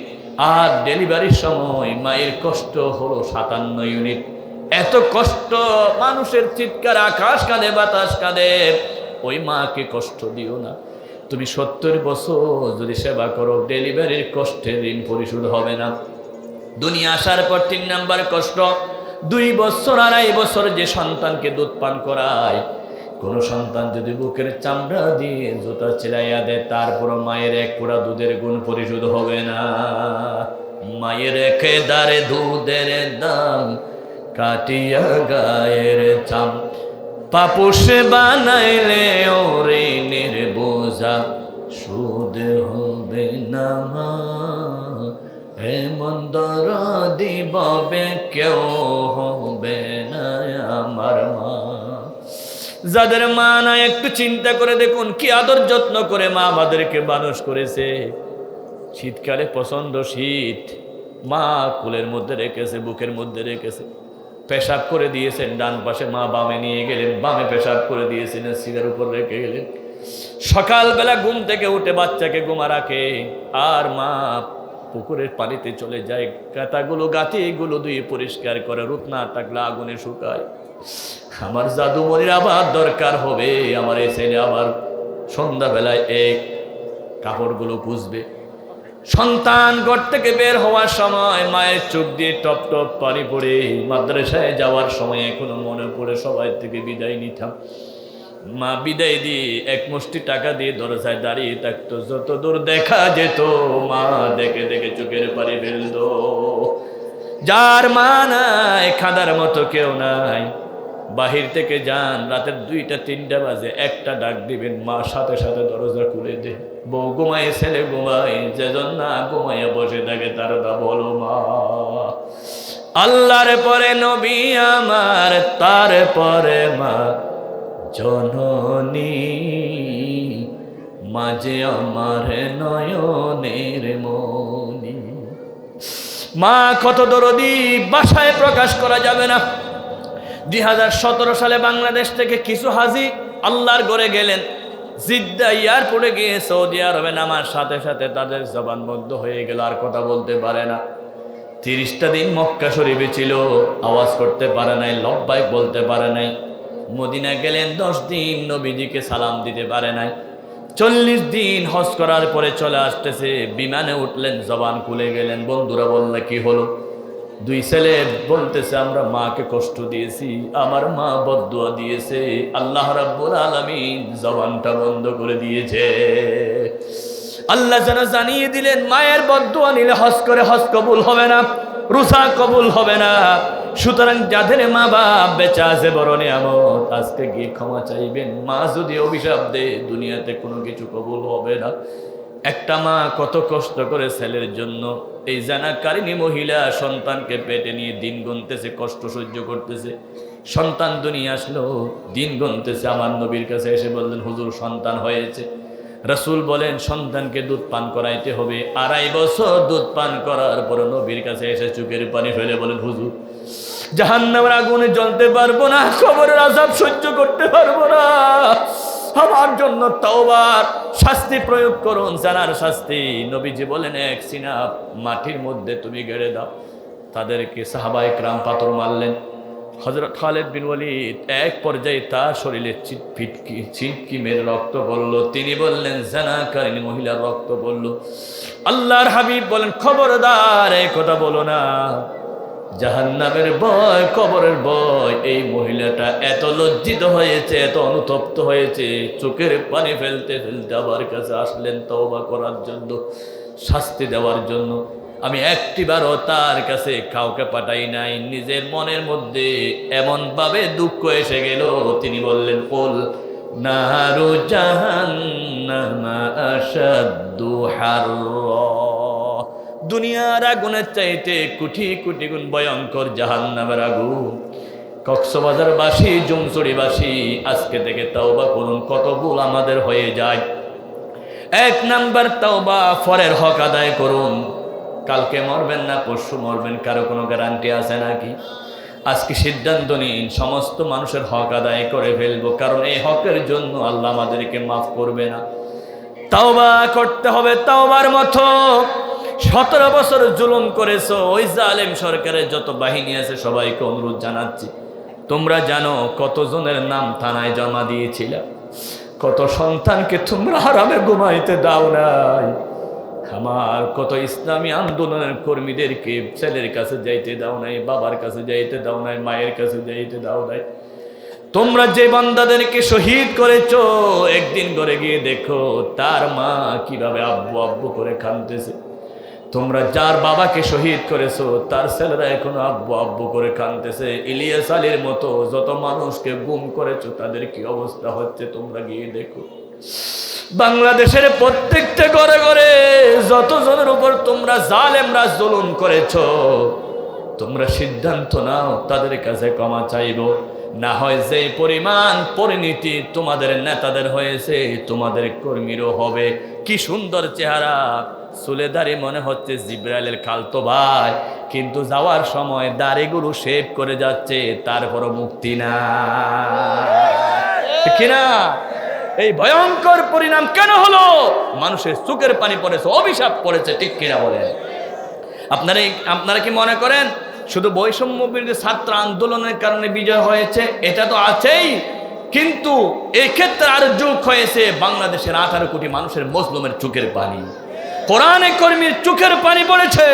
আর ডেলিভারির সময় মায়ের কষ্ট হলো 57 ইউনিট। এত কষ্ট, মানুষের চিৎকার, আকাশ কাঁদে বাতাস কাঁদে। ওই মাকে কষ্ট দিও না। তুমি 70 বছর যদি সেবা করো, ডেলিভারির কষ্টের ঋণ পরিশোধ হবে না। দুনিয়া আসার পর 3 নাম্বার কষ্ট, 2 বছর 2.5 বছর যে সন্তানকে দুধ পান করায়, কোন সন্তান যদি বুকের চামড়া দিয়ে জুতা চিরাইয়া দেয়, তারপর মায়ের 1 কোড়া দুধের গুণ পরিশোধ হবে না। মায়ের একেদারে দুধের দাম কাটিয়া গায়ের চাম, পাপুষে বানাইলে ওরে নির্বোঝা সুদ হবে না। মা এমন দরদি ববে কেউ হবে না আমার মা। যাদের মা না, একটু চিন্তা করে দেখুন কি আদর যত্ন করে মা আমাদেরকে মানুষ করেছে। শীতকালে প্রচন্ড শীত, মা কোলের মধ্যে রেখেছে, বুকের মধ্যে রেখেছে, পেশাব করে দিয়েছেন ডান পাশে, মা বামে নিয়ে গেলেন, বামে পেশাব করে দিয়েছেন, সিগার উপর রেখে গেলেন। সকালবেলা ঘুম থেকে উঠে বাচ্চাকে ঘুমা রাখে, আর মা পুকুরের পানিতে চলে যায়, কাঁটাগুলো গাঁথিগুলো ধুয়ে পরিষ্কার করে, রোদ না থাকলে আগুনে শুকায়। আমার জাদুমণির আবার দরকার হবে, আমার এই ছেলে আবার সন্ধ্যাবেলায় এই কাপড়গুলো খুঁজবে। সন্তান ঘর থেকে বের হওয়ার সময় মায়ের চোখ দিয়ে টপ টপ পানি পড়ে। মাদ্রাসায় যাওয়ার সময় এখনো মনে পড়ে সবাই থেকে বিদায় নিতাম। মা বিদায় দিয়ে 1 মুষ্টি টাকা দিয়ে দরজায় দাঁড়িয়ে থাকতো, যত দূর দেখা যেত মা দেখে দেখে চোখের পানি ফেলতো। যার মা নাই, খাদার মতো কেউ নাই, বাহির থেকে যান, রাতের 2টা 3টা বাজে, একটা ডাক দিবেন, মা সাথে সাথে দরজা খুলে দে। বউ ঘুমায়, ছেলে ঘুমায়, যেজন না ঘুমাইয়া বসে থাকে তার দা বলো মা। আল্লাহর পরে নবী আমার, তার পরে মা জননী, মাঝে আমার নয়নের মনি। মা কত দরদি, ভাষায় প্রকাশ করা যাবে না। 2017 সালে বাংলাদেশ থেকে কিছু হাজি আল্লাহর ঘরে গেলেন, জিদ্দা এয়ারপোর্টে গিয়ে সৌদি আরবে নামার সাথে সাথে তাদের জবান বন্ধ হয়ে গেল, আর কথা বলতে পারে না। 30টা দিন মক্কা শরীফে ছিল, আওয়াজ করতে পারে নাই, লব্বাইক বলতে পারে নাই। মদিনা গেলেন 10 দিন, নবীজিকে সালাম দিতে পারে নাই। 40 দিন হজ করার পরে চলে আসতেছে, বিমানে উঠলেন, জবান খুলে গেলেন। বন্ধুরা বললে কি হলো? 2 ছেলে বলতেছে আমরা মাকে কষ্ট দিয়েছি, আমার মা বদদুয়া দিয়েছে, আল্লাহ রাব্বুল আলামিন জবানটা বন্ধ করে দিয়েছে। আল্লাহ যেন জানিয়ে দিলেন মায়ের বদদুয়া নিলে হজ করে হজ কবুল হবে না, রোজা কবুল হবে না। সুতরাং যাদের মা বাপ বেঁচে আছে বড় নিয়ামত, আজকে গিয়ে ক্ষমা চাইবেন। মা যদি অভিশাপ দেয় দুনিয়াতে কোনো কিছু কবুল হবে না। একটা মা কত কষ্ট করে ছেলের জন্য, এই জানাকারিনী মহিলা সন্তানকে পেটে নিয়ে দিন গুনতেছে, কষ্ট সহ্য করতেছে। সন্তান দুনিয়া আসলো, দিন গুনতেছে। আমার নবীর কাছে এসে বললেন হুজুর সন্তান হয়েছে। রাসূল বলেন সন্তানকে দুধ পান করাইতে হবে। 2.5 বছর দুধ পান করার পর নবীর কাছে এসে চোখের পানি ফেলে বলেন হুজুর জাহান্নামের আগুনে জ্বলতে পারবো না, কবরের আযাব সহ্য করতে পারবো না, আমার জন্য তওবার শাস্তি প্রয়োগ করুন, জানার শাস্তি। নবীজি বলেন এক সিনা মাটির মধ্যে তুমি গেড়ে দাও। তাদেরকে সাহাবায়ে কেরাম পাথর মারলেন। হযরত খালিদ বিন ওয়ালিদ এক পর্যায়ে তার শরীরে ছিটকি মেরে রক্ত পড়ল। তিনি বললেন জানাকারিনী মহিলার রক্ত পড়ল। আল্লাহর হাবিব বলেন খবরদার এই কথা বলো না, জাহান্নামের ভয়, কবরের ভয়। এই মহিলাটা এত লজ্জিত হয়েছে, এত অনুতপ্ত হয়েছে, চোখের পানি ফেলতে ফেলতে আমার কাছে আসলেন তওবা করার জন্য, শাস্তি দেওয়ার জন্য। আমি একটিবারও তার কাছে কাউকে পাঠাই নাই। নিজের মনের মধ্যে এমন ভাবে দুঃখ এসে গেল, তিনি বললেন কুল নারু জাহান্নামা আশাদ্দু হাররা, দুনিয়ার আগুনের চাইতে কোটি কোটি গুণ ভয়ঙ্কর জাহান্নামের আগুন। কক্সবাজারবাসী, জমছড়িবাসী আজকে থেকে তওবা করুন। কত ভুল আমাদের হয়ে যায়। 1 নাম্বার তওবা, পরের হক আদায় করুন। কালকে মরবেন না পরশু মরবেন, কারো কোনো গ্যারান্টি আছে নাকি? আজকে সিদ্ধান্ত নিন সমস্ত মানুষের হক আদায় করে ফেলবো, কারণ এই হকের জন্য আল্লাহ আমাদেরকে মাফ করবে না। তওবা করতে হবে তওবার মতো। 17 বছর জুলুম করেছো, ওই জালেম সরকারের যত বাহিনী আছে সবাইকে অনুরোধ জানাচ্ছি, তোমরা জানো কতজনের নাম থানায় জমা দিয়েছিল, কত সন্তানকে তোমরা হারামে ঘুমাইতে দাও নাই, আমার কত ইসলামী আন্দোলনের কর্মীদেরকে ছেলের কাছে যাইতে দাও নাই, বাবার কাছে যাইতে দাও নাই, মায়ের কাছে যাইতে দাও নাই। তোমরা যে বান্দাদেরকে শহীদ করেছো, একদিন ঘরে গিয়ে দেখো তার মা কিভাবে আব্বু আব্বু করে কাঁদতেছে। তোমরা যার বাবাকে শহীদ করেছো তার ছেলেরা এখনো আব্বু আব্বু করে কাঁদতেছে। ইলিয়াস আলীর মতো যত মানুষকে গুম করেছো তাদের কি অবস্থা হচ্ছে তোমরা গিয়ে দেখো। বাংলাদেশের প্রত্যেকটা ঘরে ঘরে যতজনের উপর তোমরা জালেমরা জুলুম করেছো, তোমরা সিদ্ধান্ত নাও তাদের কাছে ক্ষমা চাইবো। না হয় যে পরিমাণ পরিণতি তোমাদের নেতাদের হয়েছে তোমাদের কর্মীরও হবে। কি সুন্দর চেহারা, চুলে দাড়ি মনে হচ্ছে জিব্রাইলের খালতো ভাই, কিন্তু যাওয়ার সময় দাড়িগুলো শেভ করে যাচ্ছে, তারপরও মুক্তি না, কিনা? এই ভয়ঙ্কর পরিণাম কেন হলো? মানুষের চোখের পানি পড়েছে, অভিশাপ পড়েছে, ঠিক কিনা বলেন? আপনারা কি মনে করেন শুধু বৈষম্য বিরোধী ছাত্র আন্দোলনের কারণে বিজয় হয়েছে? এটা তো আছেই, কিন্তু এই ক্ষেত্রে আর যোগ হয়েছে বাংলাদেশের 18 কোটি মানুষের মজলুমের চোখের পানি, কোরআনে কর্মীর চোখের পানি পড়েছে,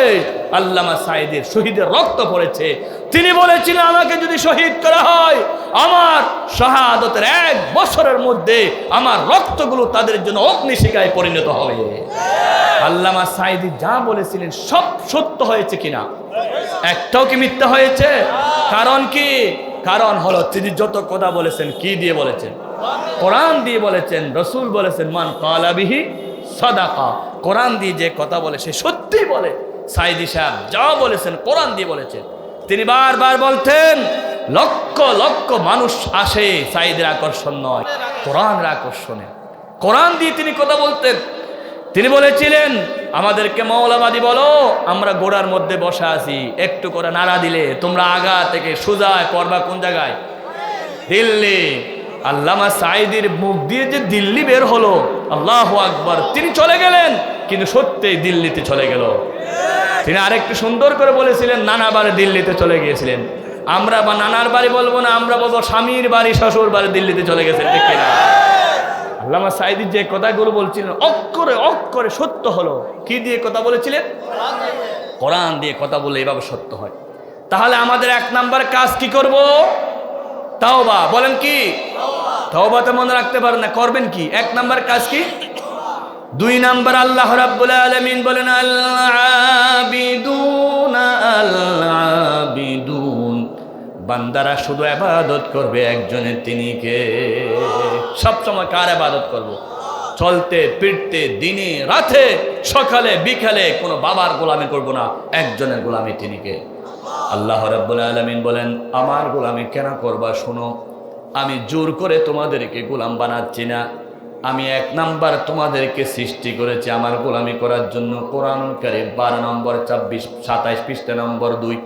আল্লামা সাঈদীর শহীদের রক্ত পড়েছে। তিনি বলেছিলেন আমাকে যদি শহীদ করা হয়, আমার শাহাদাতের 1 বছরের মধ্যে আমার রক্তগুলো তাদের জন্য অগ্নিশিখায় পরিণত হবে। আল্লামা সাঈদী যা বলেছিলেন সব সত্য হয়েছে কিনা? একটাও কি মিথ্যা হয়েছে? কারণ কি? কারণ হলো তিনি যত কথা বলেছেন কি দিয়ে বলেছেন? কোরআন দিয়ে বলেছেন। রাসূল বলেছেন মান ক্বালা বিহি সাদাকা, কোরআন দিয়ে যে কথা বলে সে সত্যি বলে। সাঈদী সাহেব যা বলেছেন কোরআন দিয়ে বলেছেন। তিনি বারবার বলতেন লক্ষ লক্ষ মানুষ আসে, সাঈদীর আকর্ষণ নয়, কোরআনের আকর্ষণে। কোরআন দিয়ে তিনি কথা বলতেন। তিনি বলেছিলেন আমাদেরকে মৌলবাদী বলো, আমরা গোড়ার মধ্যে বসা আছি, একটু করে নাড়া দিলে তোমরা আগা থেকে সোজায় পড়বা কোন জায়গায়? দিল্লি। আল্লামা সাঈদীর মুখ দিয়ে যে দিল্লি বের হলো, আল্লাহু আকবার, তিনি চলে গেলেন, কিন্তু সত্যিই দিল্লিতে চলে গেল। তিনি আরেকটু সুন্দর করে বলেছিলেন নানা বাড়ি দিল্লিতে চলে গিয়েছিলেন। আমরা বা নানার বাড়ি বলবো না, আমরা বলবো স্বামীর বাড়ি শ্বশুর বাড়ি দিল্লিতে চলে গেছেন, ঠিক কিনা? আল্লামা সাঈদী যে কথাগুলো বলছিলেন অক্ষরে অক্ষরে সত্য হলো। কি দিয়ে কথা বলেছিলেন? কোরআন দিয়ে কথা বলে এভাবে সত্য হয়। তাহলে আমাদের 1 নাম্বার কাজ কি করব? তাওবা। বলেন কি? তাওবাতে মনে রাখতে পারেন না, করবেন কি? 1 নাম্বার কাজ কি? 2 নাম্বার আল্লাহ রাব্বুল আলামিন বলেন আল আবিদুন, বান্দারা শুধু ইবাদত করবে একজনের, তিনি কে? সব সময় কার ইবাদত করব? চলতে ফিরতে দিনে রাতে সকালে বিকালে কোনো বাবার গোলামি করব না, একজনের গোলামি, তিনি কে? আল্লাহ রাব্বুল আলামিন বলেন আমার গোলামি কেন করবা? শোনো, আমি জোর করে তোমাদেরকে গোলাম বানাচ্ছি না। আমি 1 নাম্বার তোমাদেরকে সৃষ্টি করেছি আমার গোলামি করার জন্য। কোরআনুল কারীম 12 নম্বর 27 পৃষ্ঠা নম্বর 2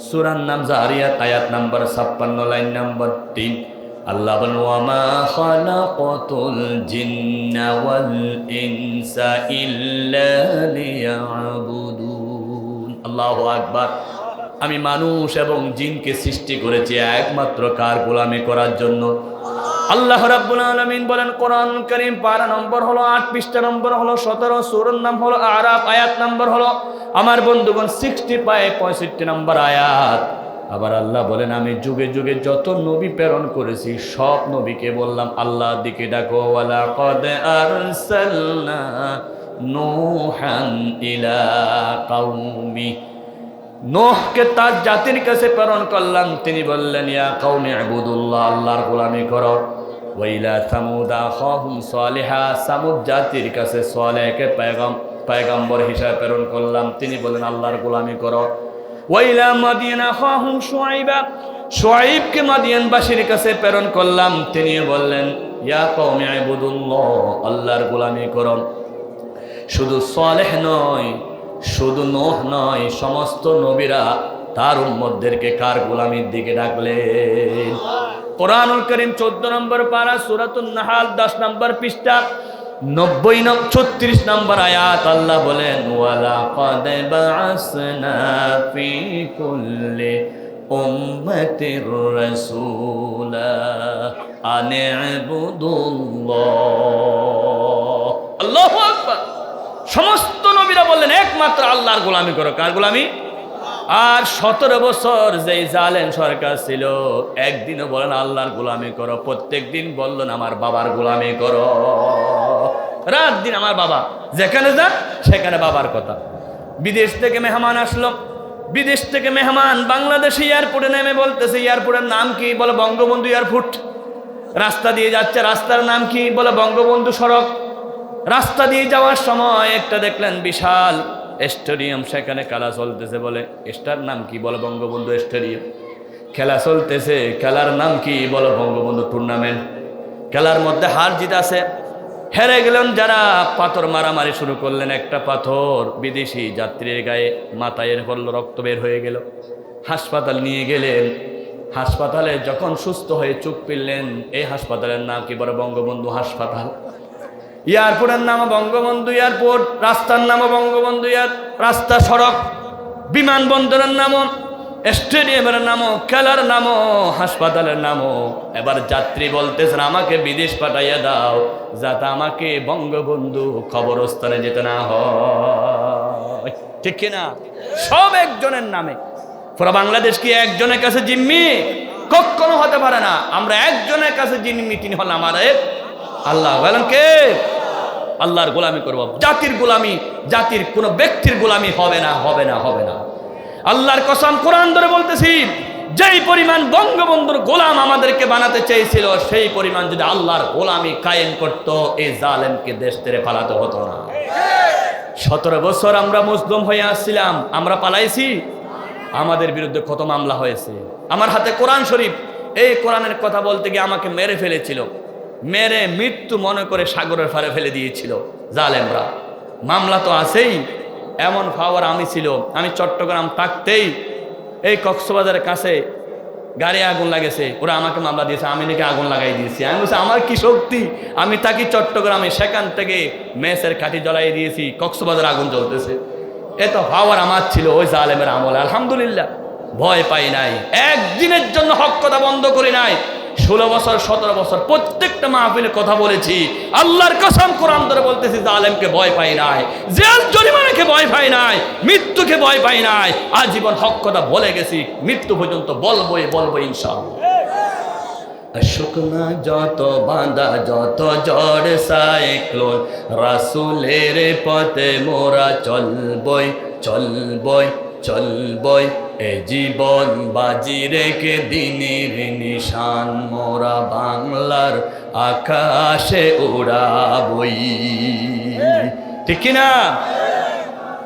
সূরার নাম জারিয়াত, আয়াত নাম্বার 56, লাইন নাম্বার 3। আল্লাহ বলেন ওয়ামা খালাকাতুল জিন্না ওয়াল ইনসা ইল্লা লিয়াবুদুন। আল্লাহু আকবার। আমি মানুষ এবং জিনকে সৃষ্টি করেছি একমাত্র কার গোলামি করার জন্য? আল্লাহ রাব্বুল আলামিন বলেন কোরআন কারীম পারা নম্বর হলো 8, পৃষ্ঠা নম্বর হলো 17, সূরার নাম হলো আরাফ, আয়াত নম্বর হলো আমার বন্ধুগণ 65 নম্বর আয়াত। আবার আল্লাহ বলেন আমি যুগে যুগে যত নবী প্রেরণ করেছি সব নবীকে বললাম আল্লাহর দিকে ডাকো। ওয়ালা কদ আরসালনা নূহান ইলা কওমি, নূহকে তার জাতির কাছে প্রেরণ করলাম, তিনি বললেন ইয়া কওমি ইবুদুল্লাহ, আল্লাহর গোলামি করো। ওয়া ইলা সামুদ আখাহুম সালিহা, সামুদ জাতির কাছে সালেহকে পয়গম্বর হিসেবে প্রেরণ করলাম, তিনি বললেন আল্লাহর গোলামি করো। ওয়া ইলা মাদিয়ান আখাহুম শুআইবা, শুআইবকে মাদিয়ানবাসীর কাছে প্রেরণ করলাম, তিনি বললেন ইয়া কওমি ইবুদুল্লাহ, আল্লাহর গোলামি করো। শুধু সালেহ নয়, শুধু নূহ নয়, সমস্ত নবীরা তার উম্মতদেরকে কার গোলামির দিকে ডাকলেন? কোরআনুল কারীম 14 নম্বর পারা, সূরাতুন নাহাল 10 নম্বর পৃষ্ঠা 36 নম্বর আয়াত। আল্লাহ বলেন ওয়ালা কদ বাআসনা ফি কুল্লি উম্মাতির রাসূলা আন ইবুদুল্লাহ। আল্লাহু আকবার। সমস্ত নবীরা বললেন একমাত্র আল্লাহর গোলামি করো। কার গোলামি? আর 17 বছর যেই জালেম সরকার ছিল একদিনও বলেন আল্লাহর গোলামি করো, প্রত্যেক দিন বললেন আমার বাবার গোলামি করো। রাত দিন আমার বাবা, যেখানে যান সেখানে বাবার কথা। বিদেশ থেকে মেহমান আসলো, বিদেশ থেকে মেহমান বাংলাদেশে এয়ারপোর্টে নেমে বলতেছে এয়ারপোর্টের নাম কি? বলে বঙ্গবন্ধু এয়ারপোর্ট। রাস্তা দিয়ে যাচ্ছে, রাস্তার নাম কি? বলে বঙ্গবন্ধু সড়ক। রাস্তা দিয়ে যাওয়ার সময় একটা দেখলেন বিশাল স্টেডিয়াম, সেখানে খেলা চলতেছে, বলে এটার নাম কি? বলে বঙ্গবন্ধু স্টেডিয়াম। খেলা চলতেছে, খেলার নাম কি? বলে বঙ্গবন্ধু টুর্নামেন্ট। খেলার মধ্যে হার জিত আছে, হেরে গেলেন যারা, পাথর মারামারি শুরু করলেন। একটা পাথর বিদেশি যাত্রীর গায়ে মাথায় পড়ল, রক্ত বের হয়ে গেল। হাসপাতাল নিয়ে গেলেন, হাসপাতালে যখন সুস্থ হয়ে চোখ পিললেন, এই হাসপাতালের নাম কি? বলে বঙ্গবন্ধু হাসপাতাল। এয়ারপোর্টের নাম বঙ্গবন্ধু এয়ারপোর্ট, রাস্তার নাম বঙ্গবন্ধু রাস্তা সড়ক, বিমানবন্দরের নামও, স্টেডিয়ামের নামও, খেলার নামও, হাসপাতালের নামও। এবার যাত্রী বলতেছেন আমাকে বিদেশ পাঠাইয়া দাও, যাতে আমাকে বঙ্গবন্ধু কবরস্থানে যেতে না হয়। ঠিক কিনা? সব একজনের নামে। পুরো বাংলাদেশ কি একজনের কাছে জিম্মি? কখনো হতে পারে না। আমরা একজনের কাছে জিম্মি, তিনি হল আমাদের আল্লাহ। বলেন কে? আল্লাহর গোলামি করব। জাতির গোলামি, জাতির কোন ব্যক্তির গোলামি হবে না, হবে না, হবে না। আল্লাহর কসম কোরআন ধরে বলতেছি, যেই পরিমাণ বঙ্গবন্ধুর গোলাম আমাদেরকে বানাতে চেয়েছিল, সেই পরিমাণ যদি আল্লাহর গোলামি কায়েম করত, এই জালেমকে দেশ থেকে পালাতে হতো না। 17 বছর আমরা মুসলিম হয়ে আসছিলাম, আমরা পালাইছি। আমাদের বিরুদ্ধে কত মামলা হয়েছে। আমার হাতে কোরআন শরীফ, এই কোরআনের কথা বলতে গিয়ে আমাকে মেরে ফেলেছিল, মেরে মৃত্যু মনে করে সাগরের পাড়ে ফেলে দিয়েছিল জালেমরা। মামলা তো আছেই। এমন পাওয়ার আমি ছিল, আমি চট্টগ্রাম থাকতেই এই কক্সবাজারের কাছে গাড়ি আগুন লাগেছে, ওরা আমাকে মামলা দিয়েছে, আমি নাকি আগুন লাগাই দিয়েছি। আমি বলছি আমার কি শক্তি, আমি থাকি চট্টগ্রামে, সেখান থেকে মেসের কাঠি জ্বলাই দিয়েছি, কক্সবাজার আগুন জ্বলতেছে। এত পাওয়ার আমার ছিল ওই জালেমের আমলে। আলহামদুলিল্লাহ, ভয় পাই নাই, একদিনের জন্য হক কথা বন্ধ করি নাই। 16 বছর 17 বছর প্রত্যেকটা মাহফিলে কথা বলেছি। আল্লাহর কসম কোরআন ধরে বলতেছি, জালেমকে ভয় পাই নাই, জেল জরিমানাকে ভয় পাই নাই, মৃত্যুকে ভয় পাই নাই। আজীবন হক কথা বলে গেছি, মৃত্যু পর্যন্ত বলবোই বলবো ইনশাআল্লাহ। শুকনা যত বাঁধা, যত ঝড় সাইক্লোন, রাসূলের পথে মোরা চলবই, চলবই, চলবই। এ জীবন বাজি রেখে দিনের নিশান মোরা বাংলার আকাশে উড়াবই। ঠিক কিনা?